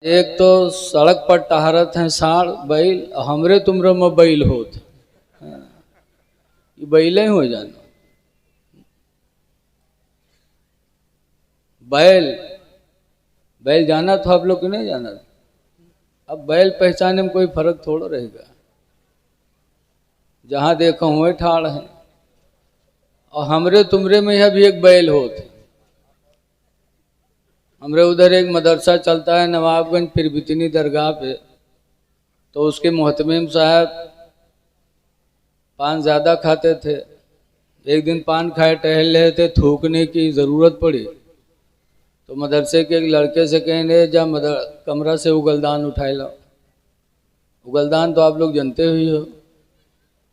एक तो सड़क पर टहरत हैं साढ़ बैल, हमरे तुमरे में बैल होत। ये बैल ही हो जाना। बैल बैल जाना तो आप लोग को नहीं जाना। अब बैल पहचाने में कोई फर्क थोड़ा रहेगा। जहां देखो वही ठाड़ है। और हमरे तुमरे में यह भी एक बैल होते। हमरे उधर एक मदरसा चलता है नवाबगंज फिरबितनी दरगाह पे, तो उसके मोहतमीम साहब पान ज़्यादा खाते थे। एक दिन पान खाए टहल रहे थे, थूकने की ज़रूरत पड़ी तो मदरसे के एक लड़के से कहेंगे जा कमरा से उगलदान उठाए लाओ। उगलदान तो आप लोग जानते ही हो,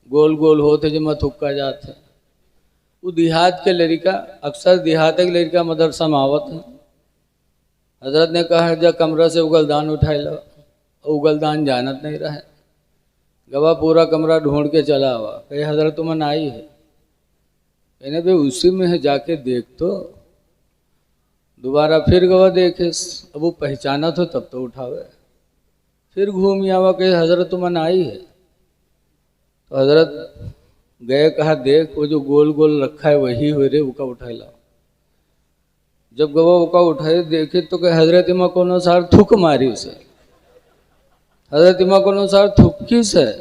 गोल गोल होते जो मत थुक्का जाते। वो देहात के लड़का, अक्सर देहात के लड़का मदरसा में आवत है। हजरत ने कहा जा कमरा से उगलदान उठाए लो। उगलदान जानत नहीं रहा। गवा पूरा कमरा ढूंढ के चला हुआ। कहे हजरत तुमन आई है। कहने भाई उसी में है, जाके देख तो। दोबारा फिर गवा देखे, अब वो पहचाना तो तब तो उठावे। फिर घूम आवा, कहे हजरत तुमन आई है। तो हजरत गए, कहा देख वो जो गोल गोल रखा है वही हो रे, उसका उठाए लाओ। जब गवा का उठाए देखे तो कहे हजरत इमा को अनुसार थुक मारी उसे। हजरत इमा को अनुसार थुक किस है।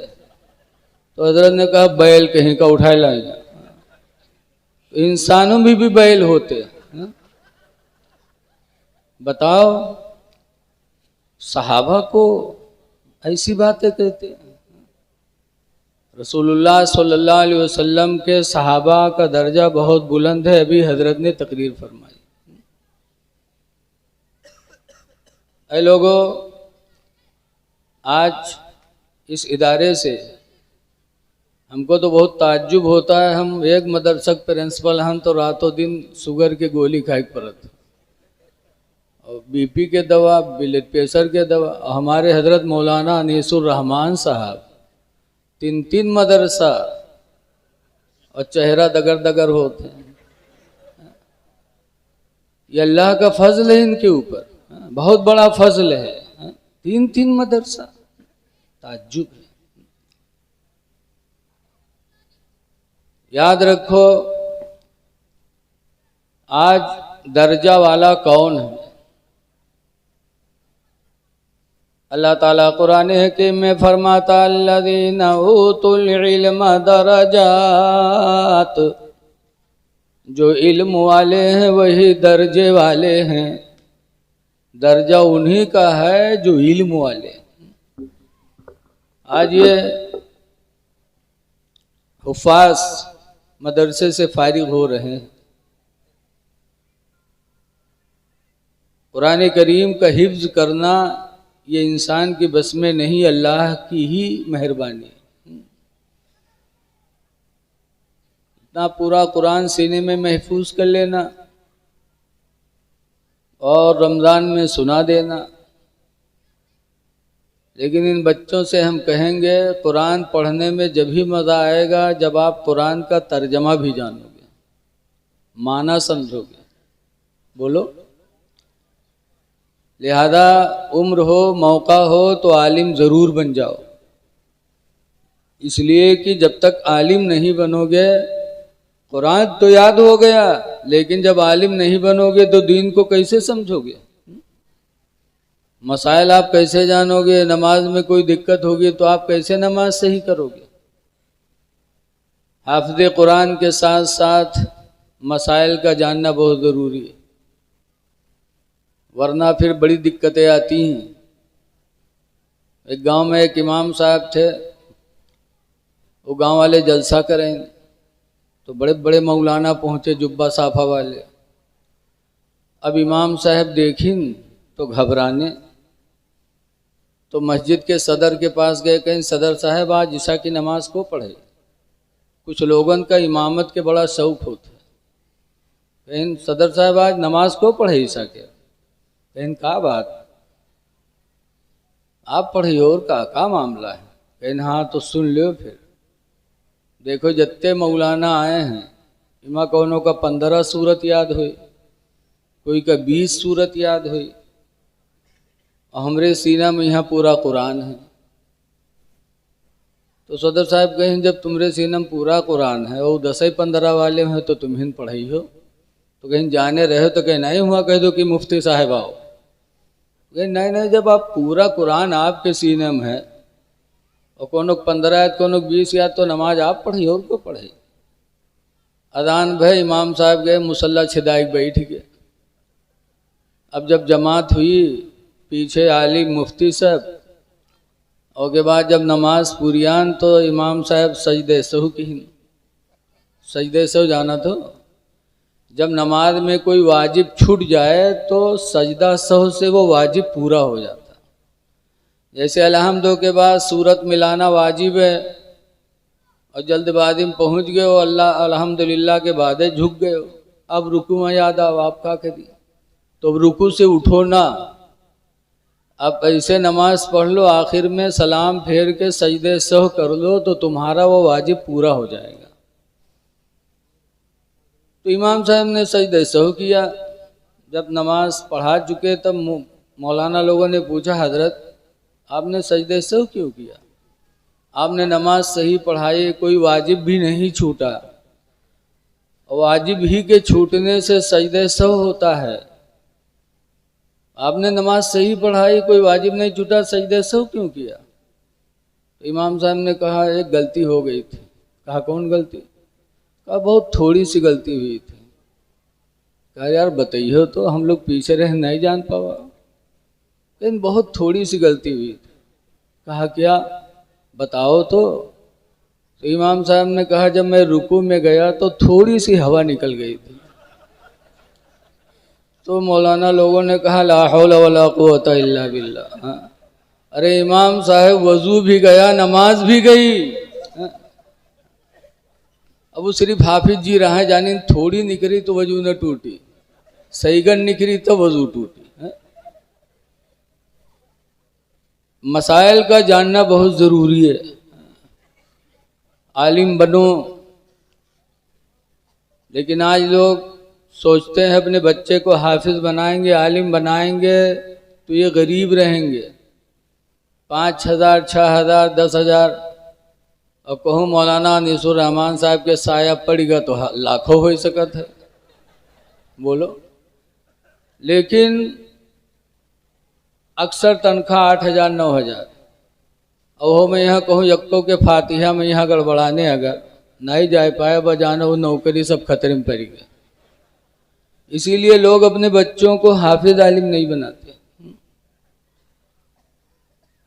तो हजरत ने कहा बैल कहीं का उठाए लाएगा। इंसानों में भी बैल होते हैं। बताओ, सहाबा को ऐसी बातें कहते हैं। रसूलुल्लाह सल्लल्लाहु अलैहि वसल्लम के सहाबा का दर्जा बहुत बुलंद है। अभी हजरत ने तकरीर फरमाई। ऐ लोगों, आज इस इदारे से हमको तो बहुत ताज्जुब होता है। हम एक मदरसक प्रिंसिपल हम तो रातों दिन शुगर के गोली खाई पड़त और बीपी के दवा, ब्लड प्रेशर के दवा। हमारे हजरत मौलाना अनीसुर रहमान साहब 3 मदरसा और चेहरा दगर दगर होते हैं। ये अल्लाह का फजल है इनके ऊपर, बहुत बड़ा फजल है। 3 मदरसा, ताज्जुब है। याद रखो, आज दर्जा वाला कौन है? अल्लाह ताला कुरान हकीम में फरमाता अल्लज़ीना ऊतुल इल्म दरजात, जो इल्म वाले हैं वही दर्जे वाले हैं। दर्जा उन्हीं का है जो इल्म वाले हैं। आज ये हुफ़ाज़ मदरसे से फारिग हो रहे हैं। कुरान करीम का हिफ्ज़ करना ये इंसान की बस में नहीं, अल्लाह की ही मेहरबानी। इतना पूरा कुरान सीने में महफूज कर लेना और रमज़ान में सुना देना। लेकिन इन बच्चों से हम कहेंगे कुरान पढ़ने में जब ही मज़ा आएगा जब आप कुरान का तर्जमा भी जानोगे, माना समझोगे। बोलो। लिहाजा उम्र हो, मौका हो तो आलिम ज़रूर बन जाओ। इसलिए कि जब तक आलिम नहीं बनोगे, कुरान तो याद हो गया, लेकिन जब आलिम नहीं बनोगे तो दीन को कैसे समझोगे? मसाइल आप कैसे जानोगे? नमाज में कोई दिक्कत होगी तो आप कैसे नमाज सही करोगे? हाफ़िज़ कुरान के साथ साथ मसाइल का जानना बहुत ज़रूरी है, वरना फिर बड़ी दिक्कतें आती हैं। एक गांव में एक इमाम साहब थे। वो गांव वाले जलसा करेंगे तो बड़े बड़े मौलाना पहुँचे, जुब्बा साफा वाले। अब इमाम साहब देखीं तो घबराने, तो मस्जिद के सदर के पास गए, कहीं सदर साहब आज ईशा की नमाज को पढ़े। कुछ लोगों का इमामत के बड़ा शौक होता है। कहीं सदर साहब आज नमाज को पढ़े ईशा के। कहीं का बात आप पढ़ी और का मामला है? कहीं हाँ तो सुन लो। फिर देखो जितने मौलाना आए हैं, इमा कौनों का 15 सूरत याद हुई, कोई का 20 सूरत याद हुई, और हमरे सीना में यहाँ पूरा कुरान है। तो सदर साहब कहें जब तुमरे सीना में पूरा कुरान है और 10-15 वाले हैं तो तुम हिन पढ़ाई हो, तो कहीं जाने रहे तो कहीं नहीं हुआ कह दो कि मुफ्ती साहब आओ। कहीं नहीं नहीं, जब आप पूरा कुरान आपके सीने में है और कोनो 15 आयत कोनो 20 आयत तो नमाज आप पढ़ी और को पढ़े। अजान भाई इमाम साहब गए मुसल्ला छिदाई बैठ गए। अब जब जमात हुई पीछे आलिम मुफ्ती साहब, और के बाद जब नमाज पुरियान तो इमाम साहब सजदे सहू की। सजदे सहू जाना तो जब नमाज में कोई वाजिब छूट जाए तो सजदा सहू से वो वाजिब पूरा हो जाता। जैसे अलहम्दो के बाद सूरत मिलाना वाजिब है और जल्दबाजी में पहुँच गए हो अल्लाह अल्हम्दुलिल्लाह के बाद झुक गए हो, अब रुकू में याद आओ आप क्या करी, तो अब रुकू से उठो ना, अब ऐसे नमाज पढ़ लो आखिर में सलाम फेर के सजदे सहू कर लो तो तुम्हारा वो वाजिब पूरा हो जाएगा। तो इमाम साहब ने सजदे सहू किया। जब नमाज पढ़ा चुके तब मौलाना लोगों ने पूछा हजरत आपने सजदे सहू क्यों किया, आपने नमाज सही पढ़ाई, कोई वाजिब भी नहीं छूटा, वाजिब ही के छूटने से सजदे सहू होता है, आपने नमाज सही पढ़ाई कोई वाजिब नहीं छूटा, सजदे सहू क्यों किया। तो इमाम साहब ने कहा एक गलती हो गई थी। कहा कौन गलती। कहा बहुत थोड़ी सी गलती हुई थी। कहा यार बताइए तो हम लोग पीछे रह नहीं जान पावा, लेकिन बहुत थोड़ी सी गलती हुई थी। कहा क्या बताओ तो इमाम साहब ने कहा जब मैं रुकू में गया तो थोड़ी सी हवा निकल गई थी। तो मौलाना लोगों ने कहा ला हौला वला कुव्वता इल्ला बिल्लाह। हाँ अरे इमाम साहब वजू भी गया नमाज भी गई। हाँ? अब वो सिर्फ हाफिज जी रहा है जाने थोड़ी निकली तो वजू न टूटी, सहीगन निकली तो वजू टूटी। हाँ? मसाइल का जानना बहुत ज़रूरी है। आलिम बनो, लेकिन आज लोग सोचते हैं अपने बच्चे को हाफिज बनाएंगे आलिम बनाएंगे तो ये गरीब रहेंगे, 5,000 6,000 10,000, और कहूँ मौलाना अनीसुर रहमान साहब के साया पड़ेगा तो लाखों हो सकत है बोलो। लेकिन अक्सर तनख्वाह 8,000 9,000, और मैं यहाँ कहूँ यक्को के फातिहा में यहाँ गड़बड़ाने अगर नहीं जा पाए बजाना वो नौकरी सब खतरे में पड़ गए। इसीलिए लोग अपने बच्चों को हाफिज आलिम नहीं बनाते।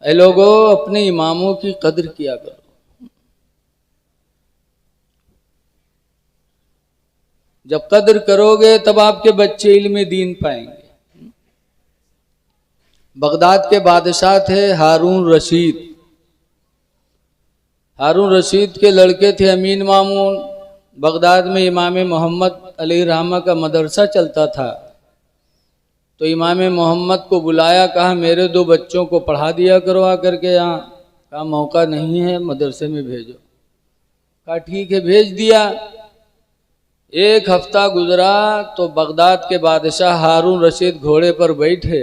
ऐ लोगों अपने इमामों की कद्र किया करो। जब कद्र करोगे तब आपके बच्चे इल्म दीन पाएंगे। बगदाद के बादशाह थे हारून रशीद। हारून रशीद के लड़के थे अमीन मामून। बगदाद में इमाम मोहम्मद अलैहिर्रहमा का मदरसा चलता था, तो इमाम मोहम्मद को बुलाया, कहा मेरे 2 बच्चों को पढ़ा दिया करो आकर के यहाँ। कहा मौका नहीं है मदरसे में भेजो। कहा ठीक है भेज दिया। 1 हफ्ता गुजरा तो बगदाद के बादशाह हारून रशीद घोड़े पर बैठे,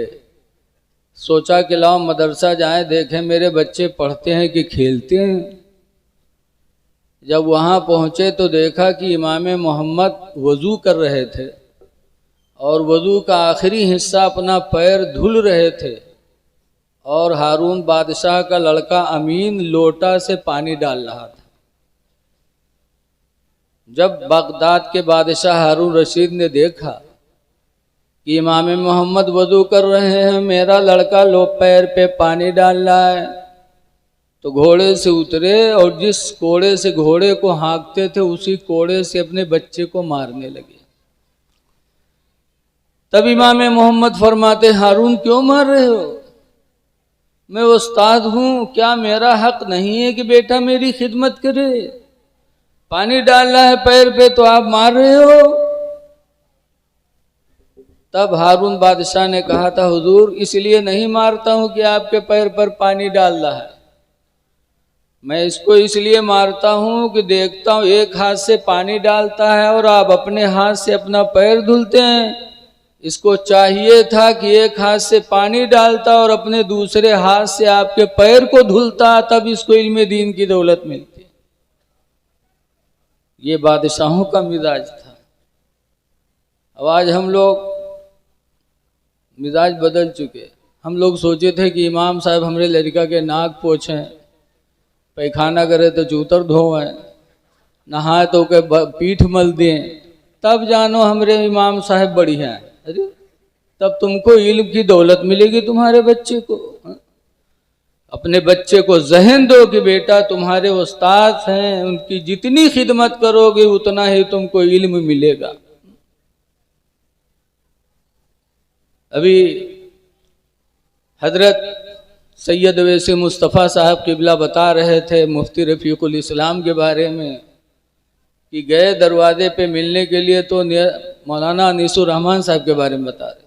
सोचा कि लाओ मदरसा जाएं देखें मेरे बच्चे पढ़ते हैं कि खेलते हैं। जब वहाँ पहुँचे तो देखा कि इमाम मोहम्मद वज़ू कर रहे थे और वज़ू का आखिरी हिस्सा अपना पैर धुल रहे थे, और हारून बादशाह का लड़का अमीन लोटा से पानी डाल रहा था। जब बगदाद के बादशाह हारून रशीद ने देखा कि इमाम मोहम्मद वज़ू कर रहे हैं, मेरा लड़का पैर पे पानी डाल रहा है, तो घोड़े से उतरे और जिस कोड़े से घोड़े को हाँकते थे उसी कोड़े से अपने बच्चे को मारने लगे। तब इमाम मोहम्मद फरमाते हारून क्यों मार रहे हो, मैं उस्ताद हूँ, क्या मेरा हक नहीं है कि बेटा मेरी खिदमत करे, पानी डाल रहा है पैर पे तो आप मार रहे हो। तब हारून बादशाह ने कहा था हुजूर इसलिए नहीं मारता हूँ कि आपके पैर पर पानी डाल रहा है, मैं इसको इसलिए मारता हूँ कि देखता हूँ एक हाथ से पानी डालता है और आप अपने हाथ से अपना पैर धुलते हैं, इसको चाहिए था कि एक हाथ से पानी डालता और अपने दूसरे हाथ से आपके पैर को धुलता, तब इसको इल्म दीन की दौलत मिलती। ये बादशाहों का मिजाज था। अब आज हम लोग मिजाज बदल चुके। हम लोग सोचे थे कि इमाम साहब हमारे लड़का के नाक पोछें, पैखाना करे तो जूतर धोएं, नहाए तो के पीठ मल दें, तब जानो हमारे इमाम साहब बढ़िया हैं। अरे तब तुमको इल्म की दौलत मिलेगी तुम्हारे बच्चे को। अपने बच्चे को ज़हन दो कि बेटा तुम्हारे उस्ताद हैं, उनकी जितनी खिदमत करोगे उतना ही तुमको इल्म मिलेगा। अभी हजरत सैयद वैसे मुस्तफ़ा साहब किबला बता रहे थे मुफ्ती रफ़ीकुल इस्लाम के बारे में कि गए दरवाजे पे मिलने के लिए, तो मौलाना अनीसुर रहमान साहब के बारे में बता रहे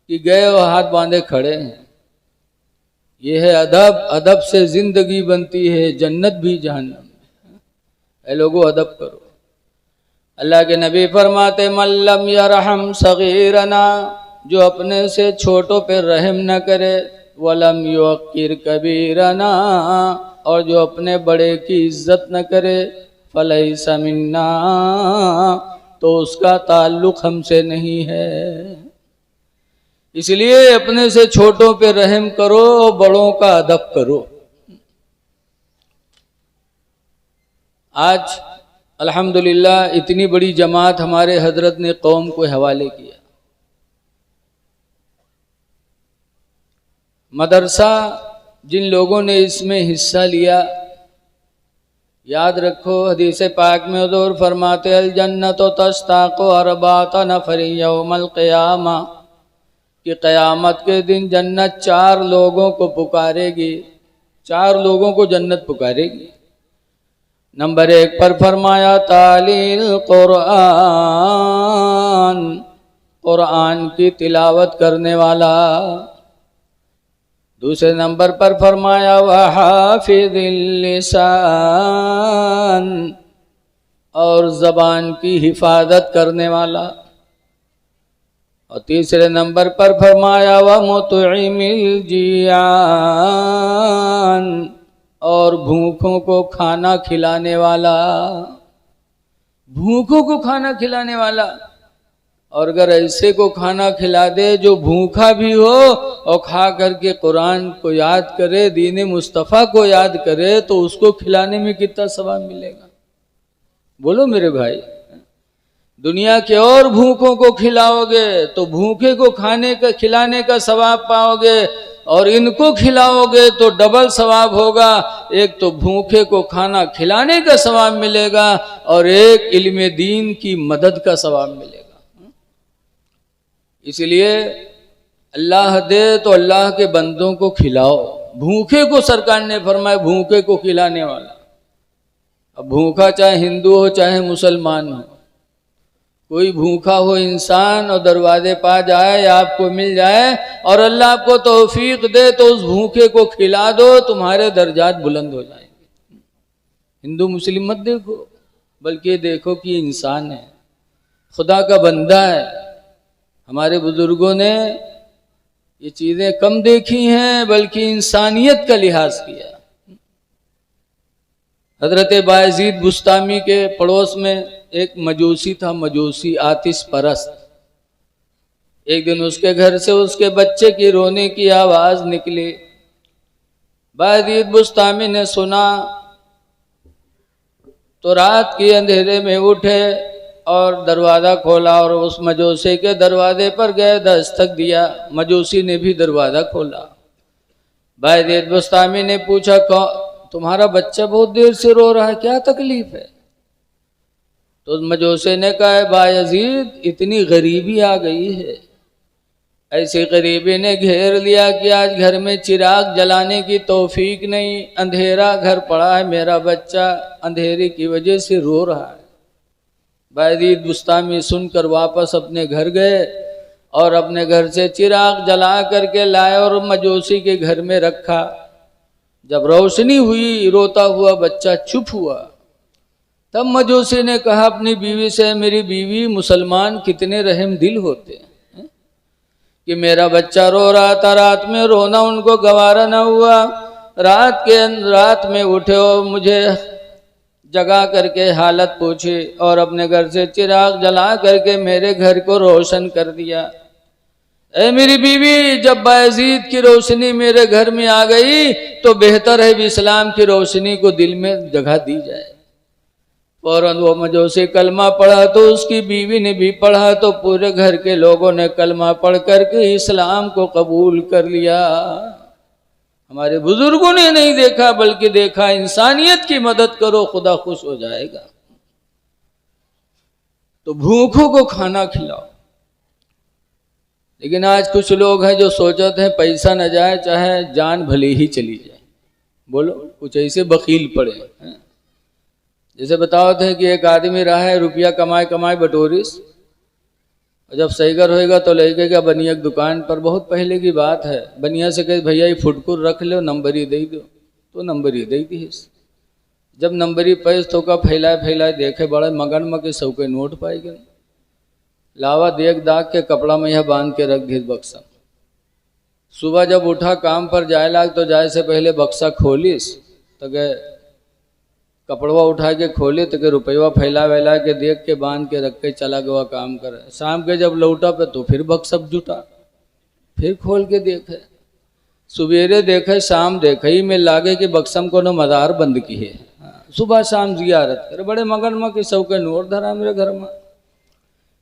कि गए और हाथ बांधे खड़े हैं। ये है अदब, अदब से जिंदगी बनती है, जन्नत भी जहन्नम। ऐ लोगों अदब करो। अल्लाह के नबी फरमाते मल्लम यरहम सगीरना, जो अपने से छोटों पे रहम न करे, वलम युक्किर कबीरना, और जो अपने बड़े की इज्जत न करे, फलैसा मिन्ना, तो उसका ताल्लुक हमसे नहीं है। इसलिए अपने से छोटों पे रहम करो और बड़ों का अदब करो। आज अल्हम्दुलिल्लाह इतनी बड़ी जमात हमारे हजरत ने कौम को हवाले किया। मदरसा जिन लोगों ने इसमें हिस्सा लिया, याद रखो हदीस पाक में हुज़ूर फरमाते अल जन्नत तश्ताक़ु अरबाता नफ़री यौमल क़ियामा, कि क़यामत के दिन जन्नत 4 लोगों को पुकारेगी। 4 लोगों को जन्नत पुकारेगी। नंबर 1 पर फरमाया तालील क़ुरआन, क़ुरआन की तिलावत करने वाला। दूसरे नंबर पर फरमाया वहाफिज़िल लिसान, और ज़बान की हिफाजत करने वाला। और तीसरे नंबर पर फरमाया व मुतइमिल जियान, और भूखों को खाना खिलाने वाला। भूखों को खाना खिलाने वाला। और अगर ऐसे को खाना खिला दे जो भूखा भी हो और खा करके कुरान को याद करे, दीन मुस्तफ़ा को याद करे, तो उसको खिलाने में कितना सवाब मिलेगा। बोलो मेरे भाई, दुनिया के और भूखों को खिलाओगे तो भूखे को खाने का खिलाने का सवाब पाओगे, और इनको खिलाओगे तो डबल सवाब होगा। एक तो भूखे को खाना खिलाने का सवाब मिलेगा और एक इल्म दीन की मदद का सवाब मिलेगा। इसलिए अल्लाह दे तो अल्लाह के बंदों को खिलाओ। भूखे को सरकार ने फरमाया भूखे को खिलाने वाला। अब भूखा चाहे हिंदू हो चाहे मुसलमान हो, कोई भूखा हो इंसान और दरवाजे पा जाए, आपको मिल जाए और अल्लाह आपको तौफीक दे तो उस भूखे को खिला दो, तुम्हारे दर्जात बुलंद हो जाएंगे। हिंदू मुस्लिम मत देखो, बल्कि देखो कि इंसान है, खुदा का बंदा है। हमारे बुजुर्गों ने ये चीज़ें कम देखी हैं, बल्कि इंसानियत का लिहाज किया। हजरत बायजीद बुस्तामी के पड़ोस में एक मजूसी था, मजूसी आतिश परस्त। एक दिन उसके घर से उसके बच्चे की रोने की आवाज़ निकली। बायजीद बुस्तामी ने सुना तो रात के अंधेरे में उठे और दरवाज़ा खोला और उस मजूसी के दरवाजे पर गए, दस्तक दिया। मजूसी ने भी दरवाज़ा खोला। बायजीद बुस्तामी ने पूछा तुम्हारा बच्चा बहुत देर से रो रहा है, क्या तकलीफ है? तो मजूसी ने कहा बायजीद इतनी गरीबी आ गई है, ऐसी गरीबी ने घेर लिया कि आज घर में चिराग जलाने की तौफीक नहीं, अंधेरा घर पड़ा है, मेरा बच्चा अंधेरे की वजह से रो रहा है। बायजीद बुस्तामी सुनकर वापस अपने घर गए और अपने घर से चिराग जला करके लाए और मजूसी के घर में रखा। जब रोशनी हुई, रोता हुआ बच्चा चुप हुआ। तब मजूसी ने कहा अपनी बीवी से, मेरी बीवी मुसलमान कितने रहम दिल होते हैं, कि मेरा बच्चा रो रहा था, रात में रोना उनको गवारा न हुआ, रात में उठे और मुझे जगा करके हालत पूछी और अपने घर से चिराग जला करके मेरे घर को रोशन कर दिया। ऐ मेरी बीवी, जब बायजीद की रोशनी मेरे घर में आ गई तो बेहतर है भी इस्लाम की रोशनी को दिल में जगह दी जाए। फौरन वो मजूसी कलमा पढ़ा तो उसकी बीवी ने भी पढ़ा, तो पूरे घर के लोगों ने कलमा पढ़ करके इस्लाम को कबूल कर लिया। हमारे बुजुर्गों ने नहीं देखा बल्कि देखा इंसानियत की मदद करो, खुदा खुश हो जाएगा। तो भूखों को खाना खिलाओ। लेकिन आज कुछ लोग हैं जो सोचते हैं पैसा न जाए चाहे जान भले ही चली जाए। बोलो, कुछ ऐसे बकील पड़े हैं। जैसे बताते हैं कि एक आदमी रहा है, रुपया कमाए कमाए बटोरिस, और जब सहीगर होएगा तो लेके क्या बनिया की दुकान पर, बहुत पहले की बात है, बनिया से कहे भैया ये फुटकुर रख लो, नंबर ही दे दो, तो नंबर ही दे दी। जब नंबर ही पैस तो का फैलाए देखे बड़े मगन में के सौ के नोट पाए गए, लावा देख दाग के कपड़ा में यह बांध के रख दी बक्सा। सुबह जब उठा काम पर जाए लाग तो जाए से पहले बक्सा खोलिस तो गए कपड़वा उठा के खोले तो के रुपया फैला वैला के देख के बांध के रख के चला गया काम कर। शाम के जब लौटा पे तो फिर बक्सा जुटा, फिर खोल के देखे, सवेरे देखे शाम देखे ही में लागे कि बक्सम को न मदार बंद की है। सुबह शाम जियारत करे, बड़े मगन में कि सौ के नोट धरा मेरे घर में।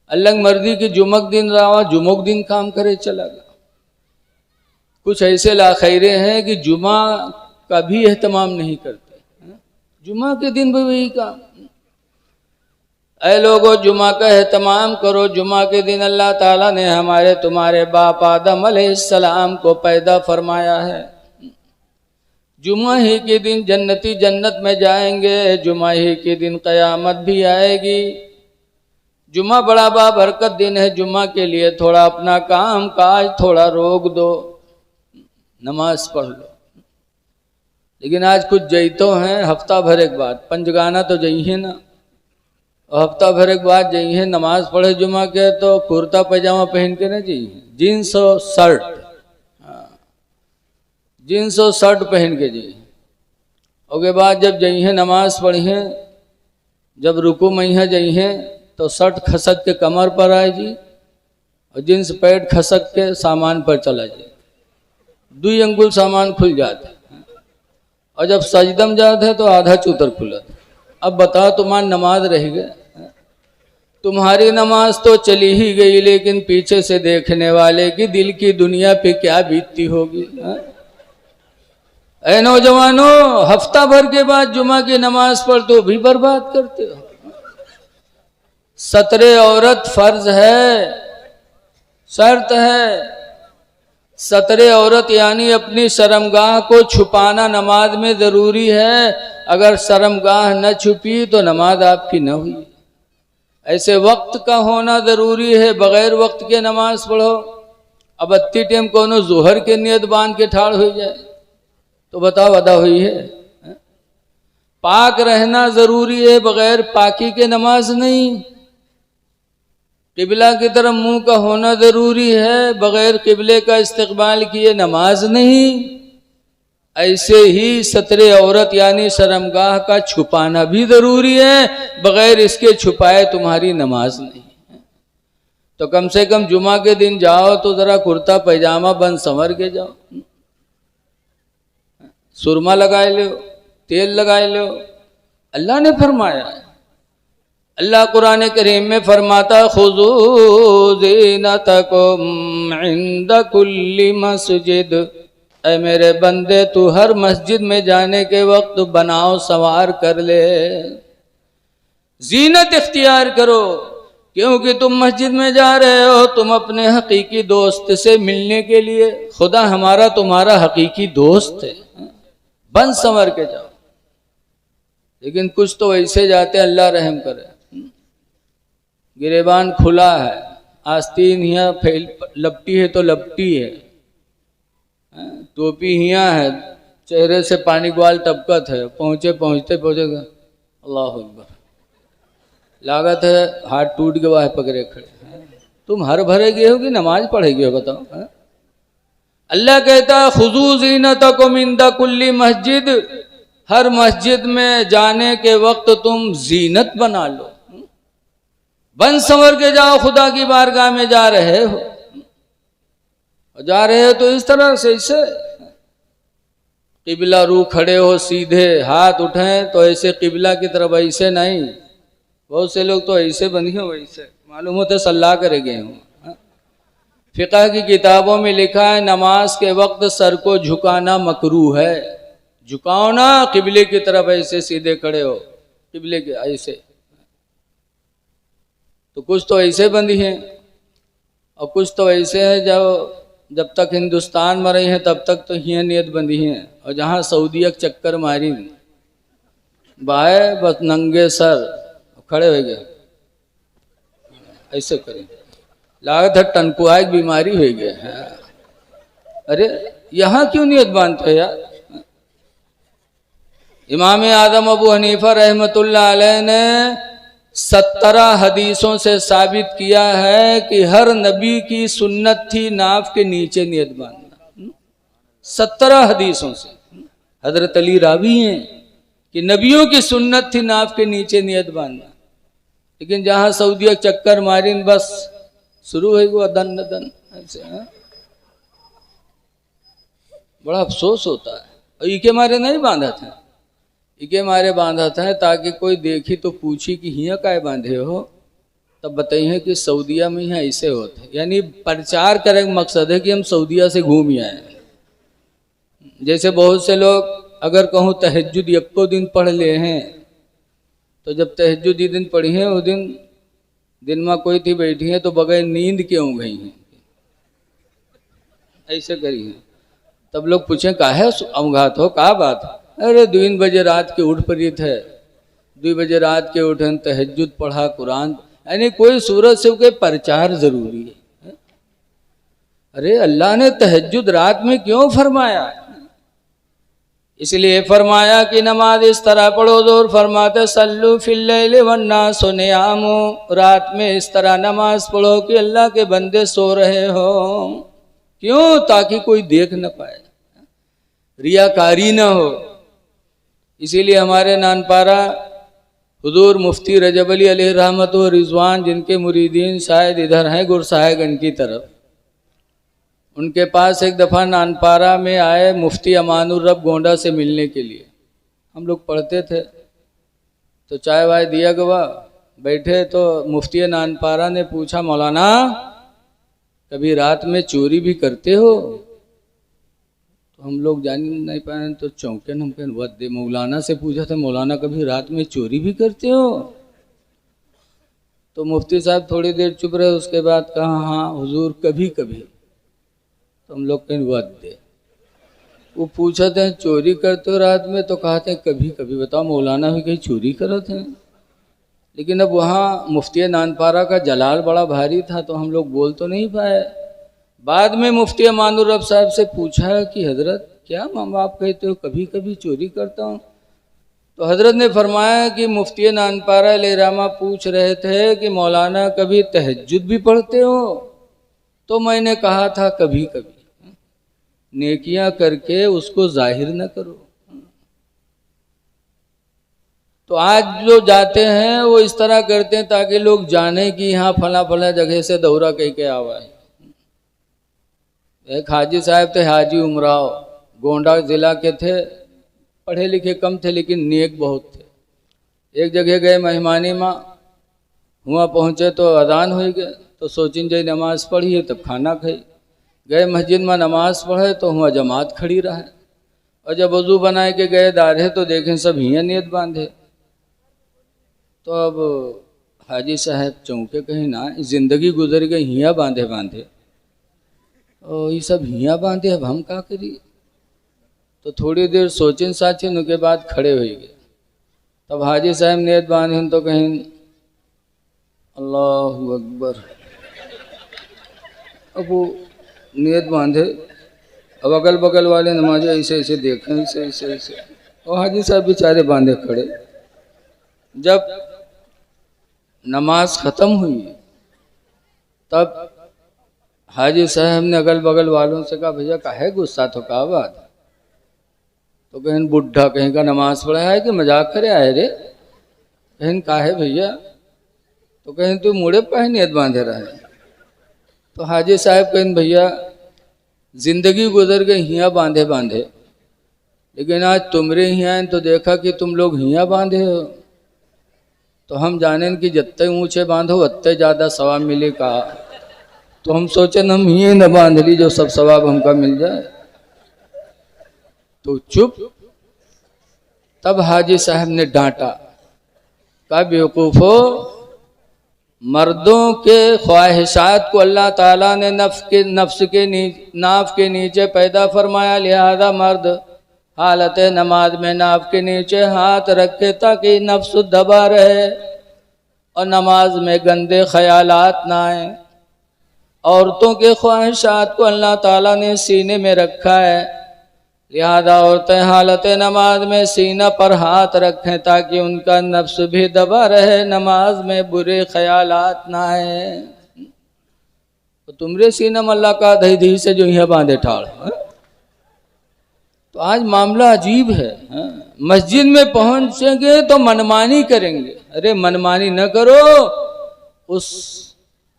अल्लाह मर्दी की जुमक दिन रहा, जुमक दिन काम करे चला गया। कुछ ऐसे लाखैरे हैं कि जुमा का भी एहतमाम नहीं करते, जुमा के दिन भी वही काम। ऐ लोगों, जुमा का एहतमाम करो। जुमा के दिन अल्लाह ताला ने हमारे तुम्हारे बाप आदम अलैहिस्सलाम को पैदा फरमाया है। जुमा ही के दिन जन्नती जन्नत में जाएंगे, जुमा ही के दिन क़यामत भी आएगी। जुमा बड़ा बाबरकत दिन है। जुमा के लिए थोड़ा अपना काम काज थोड़ा रोक दो, नमाज पढ़ लो। लेकिन आज कुछ जईतो हैं, हफ्ता भर एक बाद पंजगाना तो जइए ना, और हफ्ता भर एक बाद जइए नमाज पढ़े जुमा के तो कुर्ता पैजामा पहन के ना जाइए, जीन्स और शर्ट, जीन्स और शर्ट पहन के जाइए। उसके बाद जब जइए नमाज पढ़िए, जब रुकू मैया जइए तो शर्ट खसक के कमर पर आए जी, और जींस पैंट खसक के सामान पर चला जाए, 2 अंगुल सामान खुल जाते। और जब सजदम जाते हैं तो आधा चूतर खुलत। अब बताओ तुम्हारी नमाज रह गए? तुम्हारी नमाज तो चली ही गई, लेकिन पीछे से देखने वाले की दिल की दुनिया पे क्या बीतती होगी। ऐ नौजवानों, हफ्ता भर के बाद जुमा की नमाज पढ़ तो भी बर्बाद करते हो। 17 औरत फर्ज है, शर्त है। 17 औरत यानी अपनी शर्मगाह को छुपाना नमाज में जरूरी है। अगर शर्मगाह न छुपी तो नमाज आपकी न हुई। ऐसे वक्त का होना जरूरी है, बगैर वक्त के नमाज पढ़ो। अब अत्ती टाइम कोनो जोहर के नियत बांध के ठाड़ हो जाए तो बताओ अदा हुई है? पाक रहना जरूरी है, बगैर पाकी के नमाज नहीं। किबला की तरफ मुंह का होना जरूरी है, बगैर किबले का इस्तिकबाल किए नमाज नहीं। ऐसे ही 17 औरत यानी शर्मगाह का छुपाना भी जरूरी है, बगैर इसके छुपाए तुम्हारी नमाज नहीं। तो कम से कम जुमा के दिन जाओ तो जरा कुर्ता पैजामा बंद संवर के जाओ, सुरमा लगाए लो, तेल लगाए लो। अल्लाह ने फरमाया है, अल्लाह कुरान करीम में फरमाता, खुज़ू ज़ीनतकुम इंद कुल्ली मस्जिद। ऐ मेरे बंदे, तू हर मस्जिद में जाने के वक्त बनाओ सवार कर ले, जीनत इख्तियार करो। क्योंकि तुम मस्जिद में जा रहे हो, तुम अपने हकीकी दोस्त से मिलने के लिए। खुदा हमारा तुम्हारा हकीकी दोस्त है, बन संवर के जाओ। लेकिन कुछ तो ऐसे जाते, अल्लाह रहम करे, गिरेबान खुला है, आस्तीन हिया फैल लपटी है तो लपटी है, टोपी हिया है, चेहरे से पानी ग्वाल टपकत है, पहुँचते अल्लाह अकबर, लागत है हाथ टूट के वह पकड़े खड़े हैं। तुम हर भरे गए हो कि नमाज पढ़े गए हो बताओ। है? अल्लाह कहता खुजू ज़ीनतकुम इंदा कुल्ली मस्जिद, हर मस्जिद में जाने के वक्त तुम जीनत बना लो, बन संवर के जाओ। खुदा की बारगाह में जा रहे हो, तो इस तरह से इसे किबला रू खड़े हो, सीधे हाथ उठें तो ऐसे किबला की तरफ, ऐसे नहीं। बहुत से लोग तो ऐसे बंधे हो, वैसे मालूम होते सल्लाह करे गए हों। फिक़ह की किताबों में लिखा है नमाज के वक्त सर को झुकाना मकरूह है। झुकाओ ना किबले की तरफ, ऐसे सीधे खड़े हो किबले के ऐसे। तो कुछ तो ऐसे बंधी हैं और कुछ तो ऐसे है जब तक हिंदुस्तान में रही हैं तब तक तो ही नियत बंधी हैं, और जहाँ सऊदीया चक्कर मारी बाए बस नंगे सर खड़े हो गए ऐसे करें, लागत है टनकुआ की बीमारी हो गई है। अरे यहाँ क्यों नियत बांधते यार। इमाम आदम अबू हनीफा रहमतुल्लाह अलैह ने 17 हदीसों से साबित किया है कि हर नबी की सुन्नत थी नाफ के नीचे नियत बांधना। 17 हदीसों से हजरत अली रावी हैं कि नबियों की सुन्नत थी नाफ के नीचे नियत बांधना। लेकिन जहाँ सऊदीया चक्कर मारी बस शुरू है वो दन दन ऐसे। बड़ा अफसोस होता है। और इके मारे नहीं बांधा था, इके मारे बांधा था ताकि कोई देखी तो पूछी कि हिया काय बांधे हो, तब बताइए कि सऊदीया में यहाँ ऐसे होते। यानी प्रचार करे का मकसद है कि हम सऊदीया से घूम आए। जैसे बहुत से लोग अगर कहूँ तहज्जुद यक्को दिन पढ़ ले हैं, तो जब तहज्जुद दिन पढ़ी है उस दिन में कोई थी बैठी है तो बगैर नींद क्यों गई हैं, ऐसे करी है। तब लोग पूछें काहे अवघात हो, का बात। अरे 2 बजे रात के उठ पड़ी थे, 2 बजे रात के उठे तहज्जुद पढ़ा कुरान। यानी कोई सूरत से कोई प्रचार जरूरी है। अरे अल्लाह ने तहज्जुद रात में क्यों फरमाया, इसलिए फरमाया कि नमाज इस तरह पढ़ो। जोर फरमाते सल्लु फिल लैल वन्नासु नियामु, रात में इस तरह नमाज पढ़ो कि अल्लाह के बंदे सो रहे हो। क्यों, ताकि कोई देख न पाए, रियाकारी न हो। इसीलिए हमारे नानपारा हुजूर मुफ्ती रजब अली अलैहि रहमत व रिजवान, जिनके मुरीदीन शायद इधर हैं गुरसाहिबगंज की तरफ, उनके पास एक दफ़ा नानपारा में आए मुफ्ती अमानुर रब गोंडा से मिलने के लिए। हम लोग पढ़ते थे तो चाय वाय दिया गवा, बैठे तो मुफ्ती नानपारा ने पूछा मौलाना कभी रात में चोरी भी करते हो। तो हम लोग जान नहीं पाए तो चौंके हम कहें वद दे। मौलाना से पूछा था मौलाना कभी रात में चोरी भी करते हो। तो मुफ्ती साहब थोड़ी देर चुप रहे, उसके बाद कहा हाँ हुजूर कभी कभी। तो हम लोग कहीं वद दे। वो पूछते हैं चोरी करते हो रात में, तो कहते हैं कभी कभी। बताओ मौलाना भी कहीं चोरी करते हैं। लेकिन अब वहाँ मुफ्ती नानपारा का जलाल बड़ा भारी था तो हम लोग बोल तो नहीं पाए। बाद में मुफ्ती अमानुर रब साहब से पूछा कि हजरत क्या माँ बाप कहते हो कभी कभी चोरी करता हूँ। तो हजरत ने फरमाया कि मुफ्ती नानपारा लेरामा पूछ रहे थे कि मौलाना कभी तहज्जुद भी पढ़ते हो। तो मैंने कहा था कभी कभी। नेकियां करके उसको जाहिर न करो। तो आज जो जाते हैं वो इस तरह करते हैं ताकि लोग जाने कि यहाँ फला फला जगह से दौरा कह के आवा है। एक हाजी साहब थे, हाजी उमराव, गोंडा जिला के थे, पढ़े लिखे कम थे लेकिन नेक बहुत थे। एक जगह गए मेहमानी में, वहाँ पहुँचे तो अजान हो गए, तो सोचिन जय नमाज पढ़ी तब खाना खाई। गए मस्जिद में नमाज पढ़े तो वहाँ जमात खड़ी रहे, और जब वजू बनाए के गए दाढ़े तो देखें सब हियाँ नियत बांधे। तो अब हाजी साहब चौंके, कहीं ना जिंदगी गुजर गई हियाँ बांधे बांधे, और ये सब हियाँ बांधे, अब हम क्या करिए। तो थोड़ी देर सोचिन साचिन, उनके बाद खड़े हो गए। तब हाजी साहब नियत बांधे तो कहीं अल्लाहु अकबर। अब वो नियत बांधे, अब अगल बगल वाले नमाजे ऐसे ऐसे देखें, ऐसे ऐसे ऐसे, और हाजी साहब बेचारे बांधे खड़े। जब नमाज ख़त्म हुई तब हाजी साहब ने अगल बगल वालों से कहा, भैया काहे गुस्सा, तो का बात? तो कहीं बुढ़ा कहीं का नमाज पढ़ा है कि मजाक करे आए रे? कहीं काहे भैया? तो कहीं तू मुड़े पहनियत बांधे रहे। तो हाजी साहब कहीं, भैया जिंदगी गुजर गई हिया बांधे बांधे, लेकिन आज तुमरे हिया तो देखा कि तुम लोग हिया बांधे हो, तो हम जाने कि जितने ऊंचे बांधो उतने ज़्यादा सवाब मिले का। तो हम सोचे हम हिये न बांध ली जो सब सवाब हमका मिल जाए। तो चुप। तब हाजी साहब ने डांटा, कहा बेवकूफ़ो, मर्दों के ख्वाहिशात को अल्लाह ताला ने नफ्स के नीचे पैदा फरमाया, लिहाजा मर्द हालत नमाज में नाफ के नीचे हाथ रखे ताकि नफ्स दबा रहे और नमाज में गंदे ख्यालात ना आए। औरतों के ख्वाहिशात को अल्लाह ताला ने सीने में रखा है, लिहाजा औरतें हालत नमाज में सीना पर हाथ रखें ताकि उनका नफ्स भी दबा रहे, नमाज में बुरे ख्यालात ना आए। तो तुमरे सीना में अल्लाह का दही दही से जो यह बांधे ठाड़। तो आज मामला अजीब है। मस्जिद में पहुंचेंगे तो मनमानी करेंगे। अरे मनमानी न करो, उस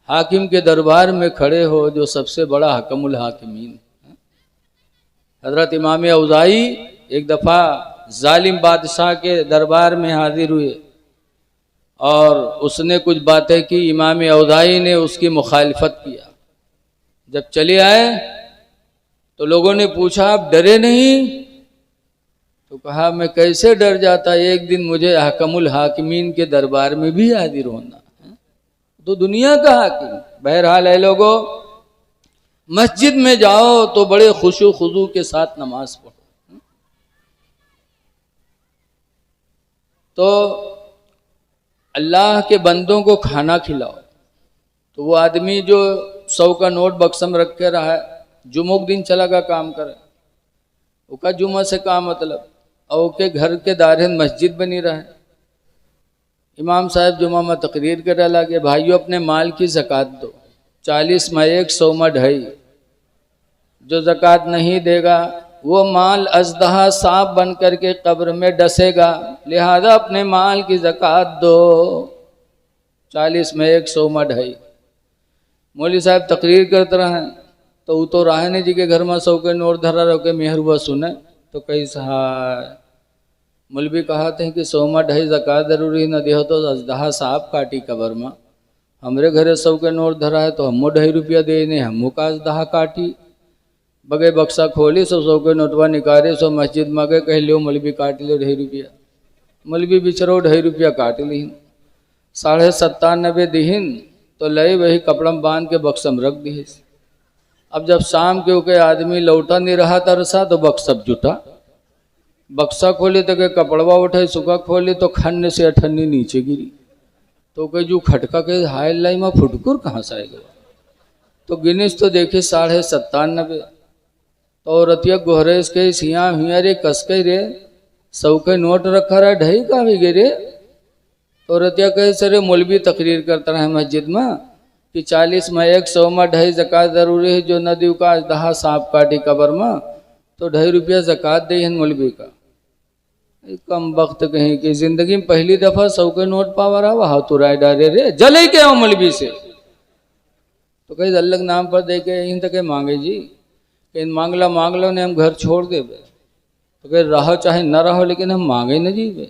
हाकिम के दरबार में खड़े हो जो सबसे बड़ा हकमुल हाकिमीन। हजरत इमाम औज़ाई एक दफ़ा जालिम बादशाह के दरबार में हाजिर हुए और उसने कुछ बातें की। इमाम औज़ाई ने उसकी मुखालिफत किया। जब चले आए तो लोगों ने पूछा, आप डरे नहीं? तो कहा, मैं कैसे डर जाता, एक दिन मुझे हकमुल हाकिमीन के दरबार में भी हाजिर होना है, तो दुनिया का हाकिम। बहरहाल है लोगों, मस्जिद में जाओ तो बड़े खुशू खुजू के साथ नमाज पढ़ो। तो अल्लाह के बंदों को खाना खिलाओ। तो वो आदमी जो 100 का नोट बक्सम रख के रहा है, जुमुक दिन चला का काम करे, उसका जुमा से का मतलब, और के घर के दारहन मस्जिद बनी रहे। इमाम साहब जुमा में तकरीर कर लगे, भाइयों अपने माल की ज़कात दो, 40 में 1, 100 में 2.5। जो ज़कात नहीं देगा वो माल अजदहा सांप बन करके कब्र में डसेगा, लिहाजा अपने माल की ज़कात दो, 40 में 1, 100 में 2.5। मौलवी साहब तकरीर करते रहे तो वो तो राहने जी के घर में 100 के नोट धरा रहो के मेहरबा सुने तो कई सहाय। मौलवी कहते हैं कि 100 में 2.5 ज़कात जरूरी न दे तो अजदहा सांप काटी कब्र में। हमरे घरे 100 के नोट धरा है तो हमो 2.5 रुपया देने, हमो का अजदहा काटी। बगे बक्सा खोली 100 के नोटवा निकाले, सो मस्जिद में गए, कह लो मौलवी काट लो 2.5 रुपया। मौलवी बिचरो 2.5 रुपया काट ली, 97.5 दीहिन तो लई वही कपड़ा में बांध के बक्सम रख दी। अब जब शाम के उके आदमी लौटा नहीं रहा तरसा तो बक्सब जुटा। बक्सा खोले तो के कपड़वा उठे, सुखा खोले तो खन्ने से अठन्नी नीचे गिरी। तो कह जो खटका के हाय लाई में फुटकुर कहाँ से आएगा? तो गिनीस तो देखे 97.5। तो औरतिया गोहरेस के सिया हुआ रे कस के रे 100 के नोट रखा रहा, 2.5 का भी गे रे। तो औरतिया कहे सरे मौलवी तकरीर करता रहे मस्जिद में कि 40 में 1, 100 में 2.5 ज़कात जरूरी है। जो नदी का अजदहा सांप काटी कब्र में तो 2.5 रुपया ज़कात दे मौलवी का। कम वक्त कहीं कि जिंदगी में पहली दफा 100 के नोट पावा रहा, वह तो राय डाले रे जले के आओ मौलवी से। तो कहीं अल्लाह नाम पर दे के इन तक मांगे जी, कहीं मांग लो ने हम घर छोड़ दे। तो कहीं रहो चाहे न रहो लेकिन हम मांगे न जीवे।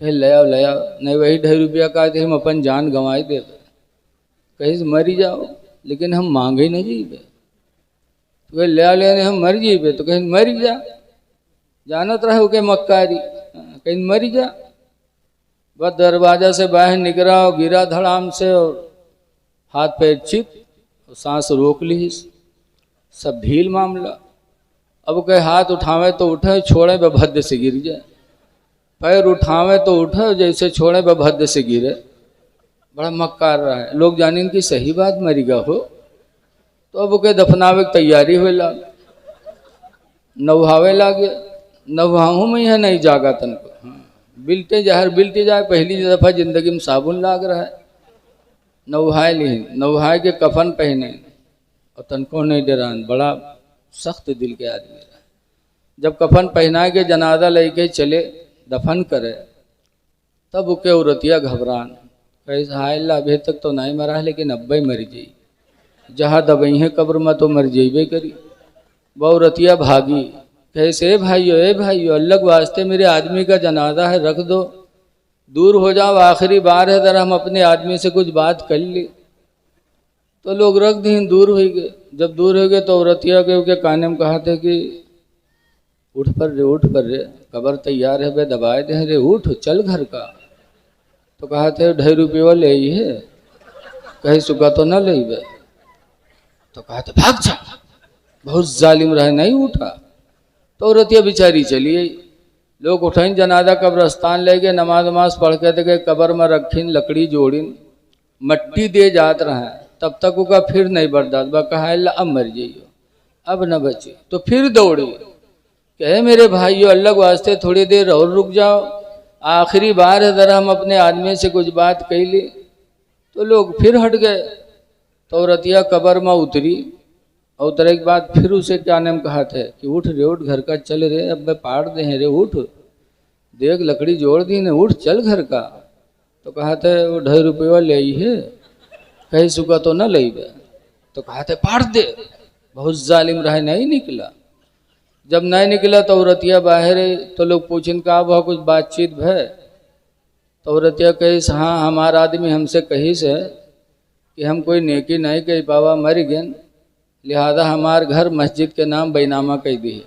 कहीं ले आओ नहीं, वही 2.5 रुपया का हम अपन जान गंवाई दे, कहीं मरी जाओ लेकिन हम मांगे न जीवे। तो कहीं ले आओ हम मर जीवे, तो कहीं मरी जा, जानत रहे के मक्कारी, कहीं मरी जा। बस दरवाजा से बाहर निकला और गिरा धड़ाम से और हाथ पैर चित और सांस रोक ली, सब ढील मामला। अब कहे हाथ उठावे तो उठे, छोड़े बभद्र से गिर जाए। पैर उठावे तो उठे, जैसे छोड़े बभद्र से गिरे। बड़ा मक्कार रहा है। लोग जाने की सही बात मरीगा हो। तो अब के दफनावे की तैयारी हुए लाग, नवहावे लागे। नवहाऊ में यह नहीं जागा तन को, बिल्टे जाए पहली दफा जिंदगी में साबुन लाग रहा है। नवहाय ली, नवहाय के कफन पहने और तनको नहीं डरान, बड़ा सख्त दिल के आदमी रहा। जब कफन पहना के जनाजा लेके चले दफन करे, तब उके औरतिया घबरान, कैसे हाय अल्लाह अभी तक तो नहीं मरा है, लेकिन अब ही मर जाई, जहाँ दबई है कब्र में तो मर जाइबे करी। वह औरतिया भागी, कैसे भाइयों ए भाइयों, अल्लाह के वास्ते मेरे आदमी का जनाजा है, रख दो, दूर हो जाओ, आखिरी बार है, जरा हम अपने आदमी से कुछ बात कर ली। तो लोग रख दी, दूर हो गए। जब दूर हो गए तो औरतिया के काने में कहा थे कि उठ पर रे, उठ पर रे, कब्र तैयार है, वे दबाए दे रे, उठ चल घर का। तो कहा थे 2.5 रुपये ले ही है, कहीं सुखा तो न ले बे। तो कहा थे भाग जा, बहुत जालिम रहे, नहीं उठा। तो औरतिया बेचारी चली गई। लोग उठाइन जनाजा कब्रस्तान ले गए, नमाज वमाज पढ़ के गए, कब्र में रखीन, लकड़ी जोड़ीन, मट्टी दे जात रहे, तब तक उका फिर नहीं बर्दाश्त बा, कहा अल्लाह अब मर जाइयो, अब न बचे। तो फिर दौड़े, कहे मेरे भाइयों अल्लाह के वास्ते थोड़ी देर और रुक जाओ, आखिरी बार है, ज़रा हम अपने आदमी से कुछ बात कह ली। तो लोग फिर हट गए। तो औरतिया कब्र में उतरी, और उतरे के बाद फिर उसे क्या नाम कहा थे कि उठ रे, उठ घर का, चल रे, अब मैं पाड़ दे रे, उठ देख लकड़ी जोड़ दी ने, उठ चल घर का। तो कहा थे वो 2.5 रुपये ले ही है, कहीं सुखा तो न ले बे। तो कहा थे पाड़ दे, बहुत जालिम रहे, नहीं निकला। जब नहीं निकला तो औरतिया बाहर है। तो लोग पूछिन का वह कुछ बातचीत है। तो औरतिया कही हाँ, हमारा आदमी हमसे कही से कि हम कोई नेकी नहीं कही पावा, मर गए, लिहाजा हमार घर मस्जिद के नाम बैनामा कह दी।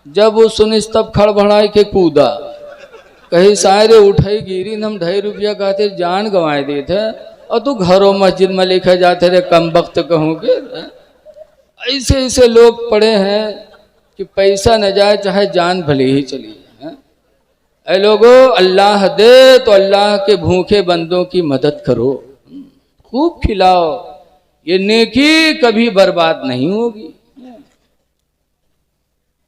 जब वो सुनिस तब खड़बड़ाई के कूदा, कहीं सारे उठाई गिरी, हम 2.5 रुपया कहते जान गंवाए दिए थे, और तू घरों मस्जिद में लिखे जाते रे, कम वक्त कहूँगे। ऐसे ऐसे लोग पड़े हैं कि पैसा न जाए चाहे जान भले ही चली जाए। ऐ लोगों, अल्लाह दे तो अल्लाह के भूखे बंदों की मदद करो, खूब खिलाओ, ये नेकी कभी बर्बाद नहीं होगी।